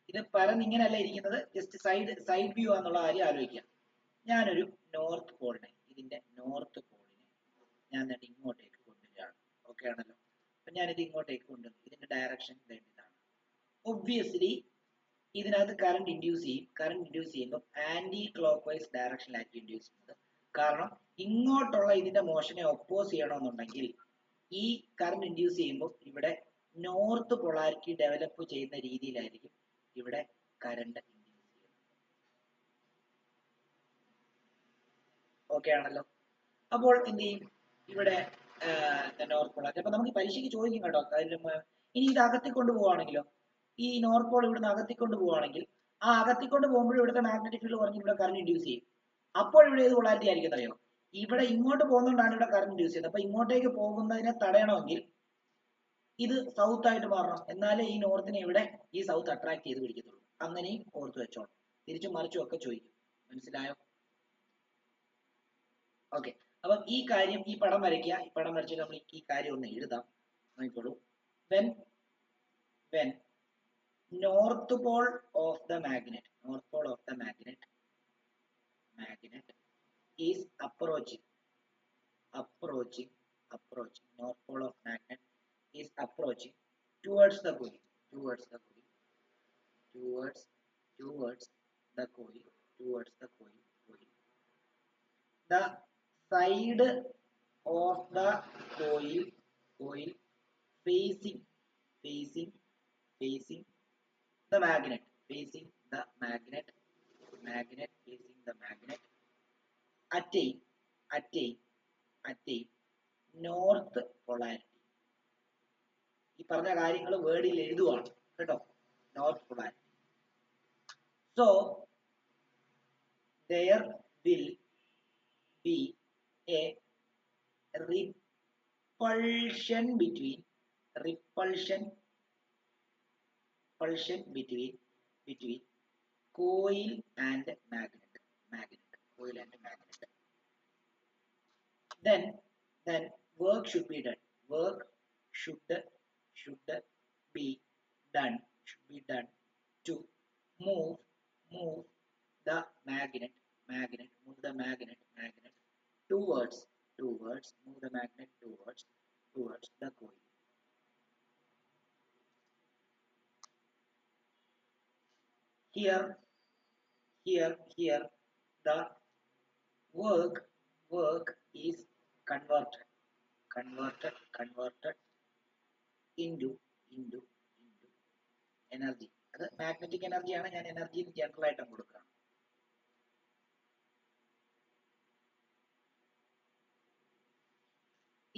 ഇത് പരന്നിങ്ങനെയല്ല ഇരിക്കുന്നത്, ജസ്റ്റ് സൈഡ് വ്യൂ ആണെന്നുള്ള കാര്യം ആലോചിക്കുക. ഞാനൊരു നോർത്ത് പോളിനെ, ഇതിന്റെ നോർത്ത് പോളിനെ ഞാൻ എന്നിട്ട് ഇങ്ങോട്ടേക്ക് കൊണ്ടുവരികയാണ്. ഓക്കെ ആണല്ലോ? അപ്പൊ ഞാനിത് ഇങ്ങോട്ടേക്ക് കൊണ്ടുവന്നു, ഇതിന്റെ ഡയറക്ഷൻ ഇതാണ്. ഒബ്വിയസ്ലി ഇതിനകത്ത് കറണ്ട് ഇൻഡ്യൂസ് ചെയ്യും. കറണ്ട് ഇൻഡ്യൂസ് ചെയ്യുമ്പോൾ ആന്റി ക്ലോക്ക് വൈസ് ഡയറക്ഷനിലായിരിക്കും ഇൻഡ്യൂസ് ചെയ്യുന്നത്. കാരണം ഇങ്ങോട്ടുള്ള ഇതിന്റെ മോഷനെ ഒപ്പോസ് ചെയ്യണമെന്നുണ്ടെങ്കിൽ ഈ കറണ്ട് ഇൻഡ്യൂസ് ചെയ്യുമ്പോൾ ഇവിടെ നോർത്ത് പൊളാരിറ്റി ഡെവലപ്പ് ചെയ്യുന്ന രീതിയിലായിരിക്കും ഇവിടെ കറണ്ട് ഇൻഡ്യൂസ് ചെയ്യുന്നത്. ഓക്കെ ആണല്ലോ? അപ്പോൾ എന്ത് ചെയ്യും, ഇവിടെ നോർത്ത് പോളാരിറ്റി. അപ്പൊ നമുക്ക് പരീക്ഷയ്ക്ക് ചോദിക്കും കേട്ടോ. ഇനി ഇത് അകത്തിക്കൊണ്ട് പോവുകയാണെങ്കിലോ, ഈ നോർത്ത് പോൾ ഇവിടുന്ന് അകത്തിക്കൊണ്ട് പോവുകയാണെങ്കിൽ ആ അകത്തിക്കൊണ്ട് പോകുമ്പോഴും ഇവിടുത്തെ മാഗ്നറ്റിക് ഫീൽഡ് പറഞ്ഞ് ഇവിടെ കറണ്ട് ഇൻഡ്യൂസ് ചെയ്യും. അപ്പോൾ ഇവിടെ ഏത് പൊളാരിറ്റി ആയിരിക്കും അറിയോ? ഇവിടെ ഇങ്ങോട്ട് പോകുന്നതുകൊണ്ടാണ് ഇവിടെ കറണ്ട് ഇൻഡ്യൂസ് ചെയ്യുന്നത്. അപ്പൊ ഇങ്ങോട്ടേക്ക് പോകുന്നതിനെ തടയണമെങ്കിൽ ഇത് സൗത്ത് ആയിട്ട് മാറണം, എന്നാലേ ഈ നോർത്തിനെ ഇവിടെ ഈ സൗത്ത് അട്രാക്ട് ചെയ്ത് പിടിക്കത്തുള്ളൂ. അങ്ങനെയും ഓർത്ത് വെച്ചോളാം, തിരിച്ചും മറിച്ചും ഒക്കെ ചോദിക്കും. മനസ്സിലായോ? ഓക്കെ, അപ്പം ഈ കാര്യം, ഈ പടം വരയ്ക്കുക. ഈ പടം വരച്ചിട്ട് നമ്മൾ ഈ കാര്യം ഒന്ന് എഴുതാം, നോക്കിക്കോളൂ. when north pole of the magnet is approaching north pole of magnet is approaching towards the coil, the side of the coil facing the magnet, facing the magnet attain north polarity. ഈ പറഞ്ഞ കാര്യങ്ങൾ വേർഡിൽ എഴുതുവാണ് കേട്ടോ, north polarity. So there will be a repulsion between coil and magnet. Then work should be done. To move the magnet towards the coil. Here the work work is converted into energy. അത് magnetic എനർജിയാണ്, ഞാൻ energy general ആയിട്ടും കൊടുക്കുകയാണ്.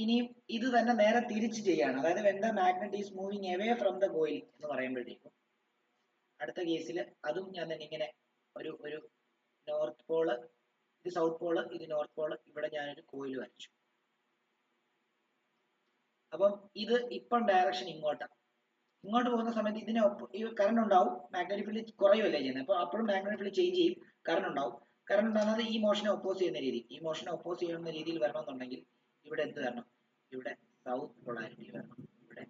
ഇനിയും ഇത് തന്നെ നേരെ തിരിച്ച് ചെയ്യാണ്. അതായത് when the magnet is moving away from the coil എന്ന് പറയുമ്പോഴത്തേക്കും അടുത്ത കേസിൽ അതും ഞാൻ തന്നെ ഇങ്ങനെ ഒരു നോർത്ത് പോള്, ഇത് സൗത്ത് പോള്, ഇത് നോർത്ത് പോള്, ഇവിടെ ഞാനൊരു കോയിൽ വരച്ചു. അപ്പം ഇത് ഇപ്പം ഡയറക്ഷൻ ഇങ്ങോട്ട് പോകുന്ന സമയത്ത് ഇതിനെ ഈ കറണ്ട് ഉണ്ടാവും, മാഗ്നറ്റിക് ഫീൽഡ് കുറയുമല്ലേ ചെയ്യുന്നത്. അപ്പോൾ അപ്പോഴും മാഗ്നറ്റിക് ഫീൽഡ് ചേഞ്ച് ചെയ്യും, കറണ്ട് ഉണ്ടാവും. കറണ്ട് ഉണ്ടാകുന്നത് ഈ മോഷനെ ഒപ്പോസ് ചെയ്യുന്ന രീതി, ഈ മോഷനെ ഒപ്പോസ് ചെയ്യുന്ന രീതിയിൽ വരണമെന്നുണ്ടെങ്കിൽ ഇവിടെ എന്ത് വരണം? ഇവിടെ സൗത്ത് പൊളാരിറ്റി വരണം, ഇവിടെ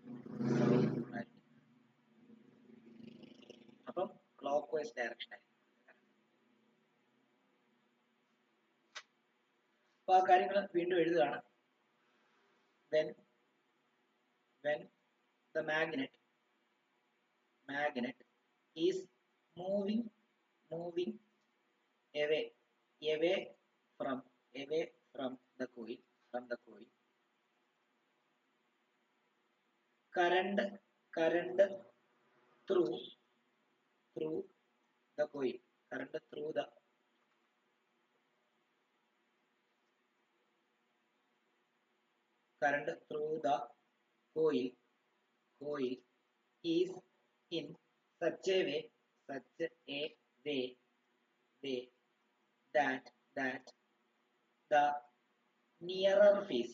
സൗത്ത് പൊളാരിറ്റി. അപ്പം ക്ലോക്ക് വൈസ് ഡയറക്ഷൻ ആയിരിക്കും. അപ്പൊ ആ കാര്യങ്ങൾ വീണ്ടും എഴുതുകയാണ്. when the magnet is moving away from the coil, current through the coil, current through the coil is in such a way that the nearer phase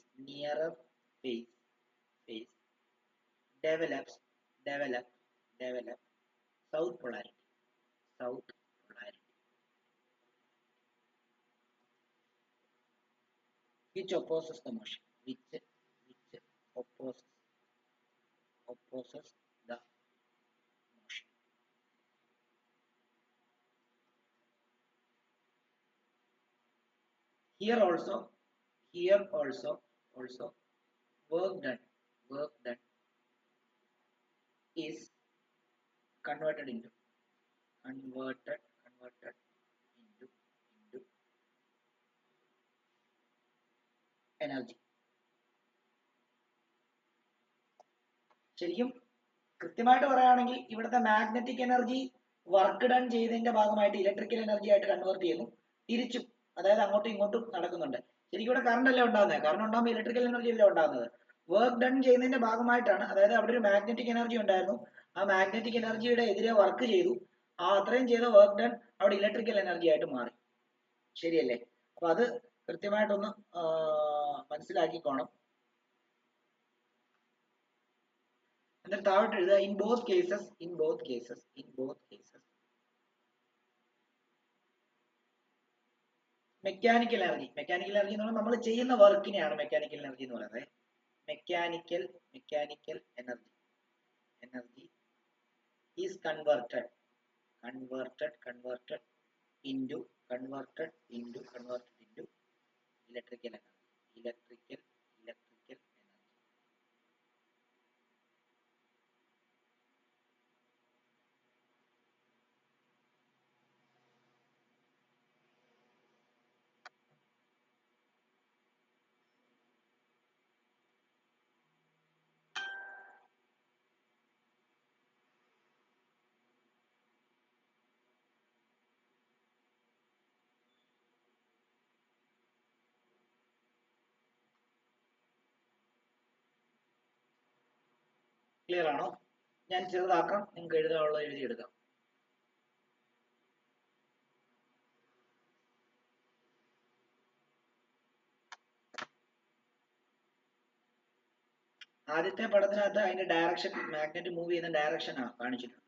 develops south polarity, which opposes the motion, which opposes the motion. Here also work done is converted into energy. ശരിക്കും കൃത്യമായിട്ട് പറയുകയാണെങ്കിൽ ഇവിടുത്തെ magnetic energy work done ചെയ്തതിന്റെ ഭാഗമായിട്ട് electrical energy ആയിട്ട് convert ചെയ്യുന്നു, തിരിച്ചും, അതായത് അങ്ങോട്ടും ഇങ്ങോട്ടും നടക്കുന്നുണ്ട്. ശരിക്കും ഇവിടെ കറണ്ട് അല്ലേ ഉണ്ടാകുന്നത്, കറണ്ട് ഉണ്ടാകുമ്പോൾ ഇലക്ട്രിക്കൽ എനർജി അല്ലേ ഉണ്ടാകുന്നത്. വർക്ക് ഡൺ ചെയ്യുന്നതിന്റെ ഭാഗമായിട്ടാണ്, അതായത് അവിടെ ഒരു മാഗ്നറ്റിക് എനർജി ഉണ്ടായിരുന്നു, ആ മാഗ്നറ്റിക് എനർജിയുടെ എതിരെ വർക്ക് ചെയ്തു, ആ അത്രയും ചെയ്ത വർക്ക് ഡൺ അവിടെ ഇലക്ട്രിക്കൽ എനർജി ആയിട്ട് മാറി. ശരിയല്ലേ? അപ്പൊ അത് കൃത്യമായിട്ടൊന്ന് മനസ്സിലാക്കിക്കോണം. എന്നിട്ട് താഴോട്ട് എഴുതുക in both cases mechanical energy എന്ന് പറഞ്ഞാൽ നമ്മൾ ചെയ്യുന്ന വർക്കിനെയാണ് മെക്കാനിക്കൽ എനർജി എന്ന് പറയുന്നത്. Mechanical energy is converted into electrical energy. Clear ആണോ? ഞാൻ ചെറുതാക്കാം, നിങ്ങൾക്ക് എഴുതാനുള്ള എഴുതിയെടുക്കാം. ആദ്യത്തെ പടത്തിനകത്ത് അതിന്റെ ഡയറക്ഷൻ, മാഗ്നറ്റ് മൂവ് ചെയ്യുന്ന ഡയറക്ഷൻ ആണ് കാണിച്ചിട്ടുണ്ട്.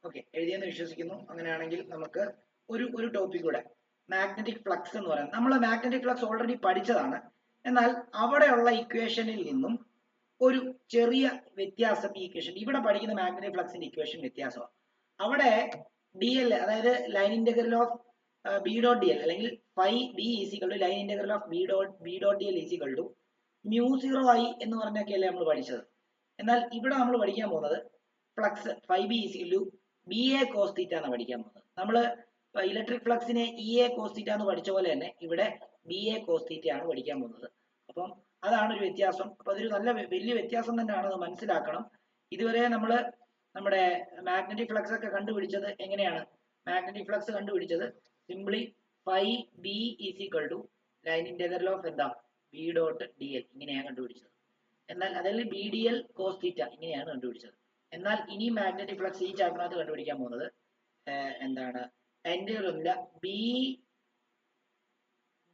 ഓക്കെ, എഴുതിയെന്ന് വിശ്വസിക്കുന്നു. അങ്ങനെയാണെങ്കിൽ നമുക്ക് ഒരു ടോപ്പിക് കൂടെ, മാഗ്നറ്റിക് ഫ്ലക്സ് എന്ന് പറയുന്നത്. നമ്മൾ മാഗ്നറ്റിക് ഫ്ലക്സ് ഓൾറെഡി പഠിച്ചതാണ്. എന്നാൽ അവിടെയുള്ള ഇക്വേഷനിൽ നിന്നും ഒരു ചെറിയ വ്യത്യാസം ഈ ഇക്വേഷൻ, ഇവിടെ പഠിക്കുന്ന മാഗ്നറ്റിക് ഫ്ലക്സിന്റെ ഇക്വേഷൻ വ്യത്യാസമാണ്. അവിടെ ഡി എൽ, അതായത് line integral of B dot D L, അല്ലെങ്കിൽ phi B is equal to line integral of B dot D L is equal to mu 0 I എന്ന് പറഞ്ഞൊക്കെയല്ലേ നമ്മൾ പഠിച്ചത്. എന്നാൽ ഇവിടെ നമ്മൾ പഠിക്കാൻ പോകുന്നത് flux phi B is equal to B A cos theta എന്നാണ് പഠിക്കാൻ പോകുന്നത്. നമ്മൾ ഇലക്ട്രിക് ഫ്ലക്സിനെ ഇ എ കോസ് തീറ്റ എന്ന് പഠിച്ച പോലെ തന്നെ ഇവിടെ ബി എ കോസ് തീറ്റ ആണ് പഠിക്കാൻ പോകുന്നത്. അപ്പം അതാണ് ഒരു വ്യത്യാസം. അപ്പൊ അതൊരു നല്ല വലിയ വ്യത്യാസം തന്നെയാണ്, അത് മനസ്സിലാക്കണം. ഇതുവരെ നമ്മൾ നമ്മുടെ മാഗ്നറ്റിക് ഫ്ലക്സ് ഒക്കെ കണ്ടുപിടിച്ചത് എങ്ങനെയാണ്? മാഗ്നറ്റിക് ഫ്ലക്സ് കണ്ടുപിടിച്ചത് simply phi B is equal to line integral of എന്താ ബി ഡോട്ട് ഡി എൽ, ഇങ്ങനെയാണ് കണ്ടുപിടിച്ചത്. എന്നാൽ അതിൽ B D L cos theta ഇങ്ങനെയാണ് കണ്ടുപിടിച്ചത്. എന്നാൽ ഇനി മാഗ്നറ്റിക് ഫ്ലക്സ് ഈ ചാപ്റ്ററിനകത്ത് കണ്ടുപിടിക്കാൻ പോകുന്നത് എന്താണ്? ഇന്റഗ്രൽ ഒന്നുമില്ല,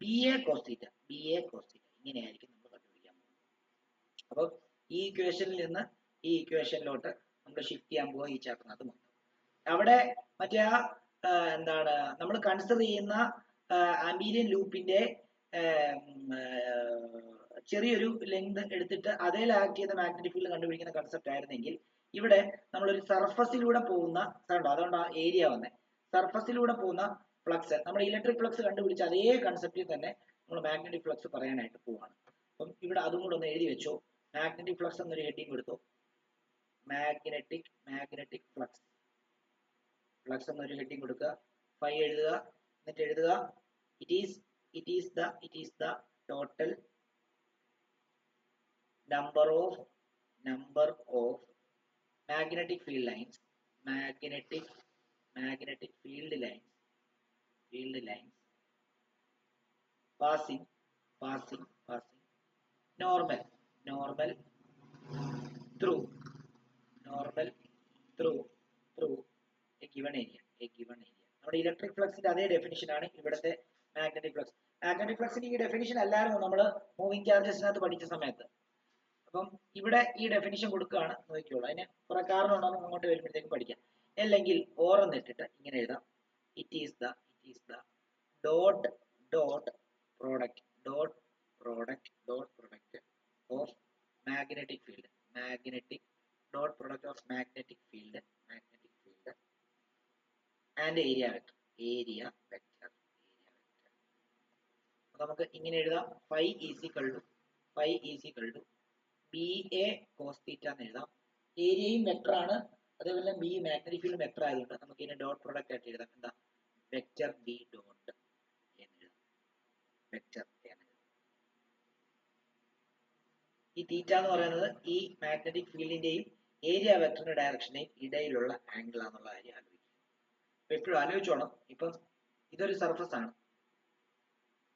B A cos theta, B A cos theta ഇങ്ങനെയായിരിക്കും നമ്മൾ കണ്ടുപിടിക്കാൻ പോകുന്നത്. അപ്പോൾ ഈ ഇക്വേഷനിൽ നിന്ന് ഈ ഇക്വേഷനിലോട്ട് നമ്മൾ ഷിഫ്റ്റ് ചെയ്യാൻ പോവുക ഈ ചാപ്റ്ററിനകത്ത് മൊത്തം. അവിടെ മറ്റേ എന്താണ് നമ്മൾ കൺസിഡർ ചെയ്യുന്ന ആംബീരിയൻ ലൂപ്പിന്റെ ചെറിയൊരു ലെങ്ത് എടുത്തിട്ട് അതേൽ ആക്ട് ചെയ്യുന്ന മാഗ്നറ്റിക് ഫീൽഡ് കണ്ടുപിടിക്കുന്ന കൺസെപ്റ്റ് ആയിരുന്നെങ്കിൽ, ഇവിടെ നമ്മളൊരു സർഫസിലൂടെ പോകുന്ന കണ്ടോ, അതുകൊണ്ട് ഏരിയ വന്നേ, സർഫസിലൂടെ പോകുന്ന ഫ്ലക്സ്, നമ്മുടെ ഇലക്ട്രിക് ഫ്ലക്സ് കണ്ടുപിടിച്ച അതേ കൺസെപ്റ്റിൽ തന്നെ നമ്മൾ മാഗ്നറ്റിക് ഫ്ലക്സ് പറയാനായിട്ട് പോവാണ്. അപ്പം ഇവിടെ അതും കൂടെ ഒന്ന് എഴുതി വെച്ചോ. മാഗ്നറ്റിക് ഫ്ലക്സ് എന്നൊരു ഹെഡിങ് കൊടുത്തു. മാഗ്നറ്റിക് ഫ്ലക്സ് എന്നൊരു ഹെഡിങ് കൊടുക്കുക. ഫൈ എഴുതുക, എന്നിട്ട് എഴുതുക it is the total number of magnetic field lines passing normal through a given area. നമ്മുടെ ഇലക്ട്രിക് ഫ്ലക്സിന്റെ അതേ ഡെഫിനിഷൻ ആണ് ഇവിടുത്തെ മാഗ്നറ്റിക് ഫ്ലക്സ്. മാഗ്നറ്റിക് ഫ്ലക്സിന്റെ ഈ ഡെഫിനിഷൻ അല്ലായിരുന്നു നമ്മൾ മൂവിംഗ് ചാർജസിനകത്ത് പഠിച്ച സമയത്ത്. അപ്പം ഇവിടെ ഈ ഡെഫിനിഷൻ കൊടുക്കുകയാണ്, നോക്കിയോളൂ. അതിന് കുറെ കാരണം ഉണ്ടാകും, അങ്ങോട്ട് വരുമ്പോഴത്തേക്ക് പഠിക്കാം. അല്ലെങ്കിൽ ഓർ എന്നിട്ടിട്ട് ഇങ്ങനെ എഴുതാം, it is the dot product of magnetic field and area vector. നമുക്ക് ഇങ്ങനെ എഴുതാം, phi is equal to B A cos theta എന്ന് എഴുതാം. ഏരിയയും വെക്ടർ ആണ്, അതേപോലെ ബി മാഗ്നറ്റിക് ഫീൽഡ് വെക്ടർ ആയതുകൊണ്ട് നമുക്ക് ഇതിനെ ഡോട്ട് പ്രോഡക്റ്റ് ആയിട്ട് എഴുതാം. എന്താ? വെക്ടർ ബി ഡോട്ട് എന്ന് എഴുതാം. ഈ തീറ്റ എന്ന് പറയുന്നത് ഈ മാഗ്നറ്റിക് ഫീൽഡിന്റെയും ഏരിയ വെക്ടറിന്റെ ഡയറക്ഷന്റെയും ഇടയിലുള്ള ആംഗിൾ ആണെന്നുള്ള കാര്യം ആലോചിക്കുക. എപ്പോഴും ആലോചിച്ചോണം. ഇപ്പം ഇതൊരു സർഫസ് ആണ്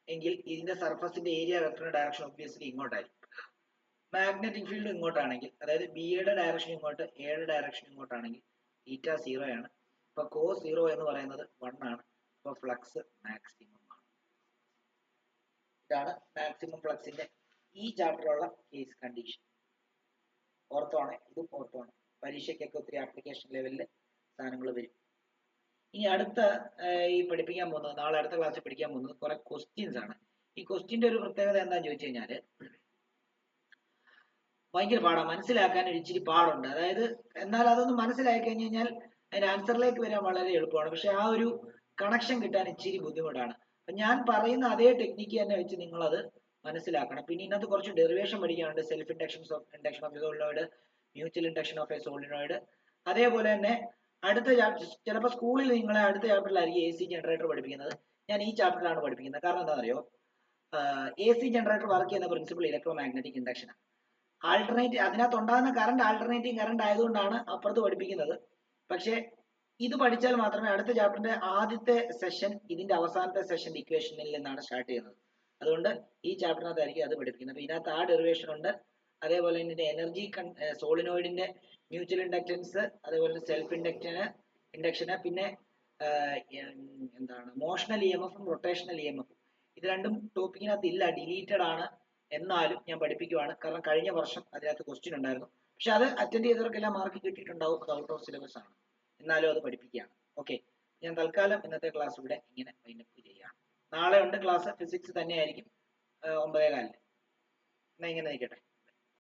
എങ്കിൽ ഇതിന്റെ സർഫസിന്റെ ഏരിയ വെക്ടറിന്റെ ഡയറക്ഷൻ ഒബ്വിയസ്ലി ഇങ്ങോട്ടായിരിക്കും. മാഗ്നറ്റിക് ഫീൽഡ് ഇങ്ങോട്ടാണെങ്കിൽ, അതായത് ബിയുടെ ഡയറക്ഷൻ ഇങ്ങോട്ട്, എയുടെ ഡയറക്ഷൻ ഇങ്ങോട്ടാണെങ്കിൽ തീറ്റ 0 ആണ്. അപ്പൊ കോസ് 0 എന്ന് പറയുന്നത് 1 ആണ്. അപ്പൊ ഫ്ലക്സ് മാക്സിമം ആണ്. ഇതാണ് മാക്സിമം ഫ്ലക്സിന്റെ ഈ ചാപ്റ്ററിലുള്ള കേസ് കണ്ടീഷൻ. ഓർത്തോണേ, ഇതും ഓർത്തോണേ. പരീക്ഷയ്ക്കൊക്കെ ഒത്തിരി ആപ്ലിക്കേഷൻ ലെവലിൽ സാധനങ്ങൾ വരും. ഇനി അടുത്ത ഈ പഠിപ്പിക്കാൻ പോകുന്നത്, നാളെ അടുത്ത ക്ലാസ്സിൽ പഠിക്കാൻ പോകുന്നത് കുറെ ക്വസ്റ്റ്യൻസ് ആണ്. ഈ ക്വസ്റ്റ്യന്റെ ഒരു പ്രത്യേകത എന്താണെന്ന് ചോദിച്ചു കഴിഞ്ഞാല് ഭയങ്കര പാടാണ്, മനസ്സിലാക്കാൻ ഇച്ചിരി പാടുണ്ട്. അതായത് എന്നാൽ അതൊന്ന് മനസ്സിലാക്കി കഴിഞ്ഞ് കഴിഞ്ഞാൽ അതിന്റെ ആൻസറിലേക്ക് വരാൻ വളരെ എളുപ്പമാണ്. പക്ഷെ ആ ഒരു കണക്ഷൻ കിട്ടാൻ ഇച്ചിരി ബുദ്ധിമുട്ടാണ്. ഞാൻ പറയുന്ന അതേ ടെക്നിക്ക് തന്നെ വെച്ച് നിങ്ങൾ അത് മനസ്സിലാക്കണം. പിന്നെ ഇതിനകത്ത് കുറച്ച് ഡെറിവേഷൻ പഠിക്കാനുണ്ട്. Self induction of A solenoid, mutual induction of A solenoid. അതേപോലെ തന്നെ അടുത്ത ചിലപ്പോൾ സ്കൂളിൽ നിങ്ങളെ അടുത്ത ചാപ്റ്ററിലായിരിക്കും AC ജനറേറ്റർ പഠിപ്പിക്കുന്നത്. ഞാൻ ഈ ചാപ്റ്ററിലാണ് പഠിപ്പിക്കുന്നത്. കാരണം എന്താണെന്നറിയോ? AC ജനറേറ്റർ വർക്ക് ചെയ്യുന്ന പ്രിൻസിപ്പിൾ ഇലക്ട്രോ മാഗ്നറ്റിക് ഇൻഡക്ഷനാണ്. ആൾട്ടർനേറ്റീവ്, അതിനകത്ത് ഉണ്ടാകുന്ന കറണ്ട് ആൾട്ടർനേറ്റിംഗ് കറണ്ട് ആയതുകൊണ്ടാണ് അപ്പുറത്ത് പഠിപ്പിക്കുന്നത്. പക്ഷെ ഇത് പഠിച്ചാൽ മാത്രമേ അടുത്ത ചാപ്റ്ററിന്റെ ആദ്യത്തെ സെഷൻ ഇതിന്റെ അവസാനത്തെ സെഷൻ ഇക്വേഷനിൽ നിന്നാണ് സ്റ്റാർട്ട് ചെയ്യുന്നത്. അതുകൊണ്ട് ഈ ചാപ്റ്ററിനകത്തായിരിക്കും അത് പഠിപ്പിക്കുന്നത്. അപ്പൊ ഇതിനകത്ത് ആ ഡെറിവേഷൻ ഉണ്ട്. അതേപോലെ ഇതിന്റെ എനർജി സോളിനോയിഡിന്റെ മ്യൂച്വൽ ഇൻഡക്റ്റൻസ്, അതേപോലെ സെൽഫ് ഇൻഡക്ഷന്, പിന്നെ എന്താണ് മോഷണൽ EMFും റൊട്ടേഷണൽ EMFും. ഇത് രണ്ടും ടോപ്പിക്കിനകത്ത് ഇല്ല, ഡിലീറ്റഡ് ആണ്. എന്നാലും ഞാൻ പഠിപ്പിക്കുവാണ്. കാരണം കഴിഞ്ഞ വർഷം അതിനകത്ത് ക്വസ്റ്റ്യൻ ഉണ്ടായിരുന്നു. പക്ഷെ അത് അറ്റൻഡ് ചെയ്തവർക്കെല്ലാം മാർക്ക് കിട്ടിയിട്ടുണ്ടാവും. ഔട്ട് ഓഫ് സിലബസ് ആണ്. എന്നാലും അത് പഠിപ്പിക്കുകയാണ്. ഓക്കെ, ഞാൻ തൽക്കാലം ഇന്നത്തെ ക്ലാസ് ഇവിടെ ഇങ്ങനെ വൈൻഡപ്പ് ചെയ്യുകയാണ്. നാളെ ഉണ്ട് ക്ലാസ്, ഫിസിക്സ് തന്നെയായിരിക്കും 9:15. എന്നാ ഇങ്ങനെ നിൽക്കട്ടെ.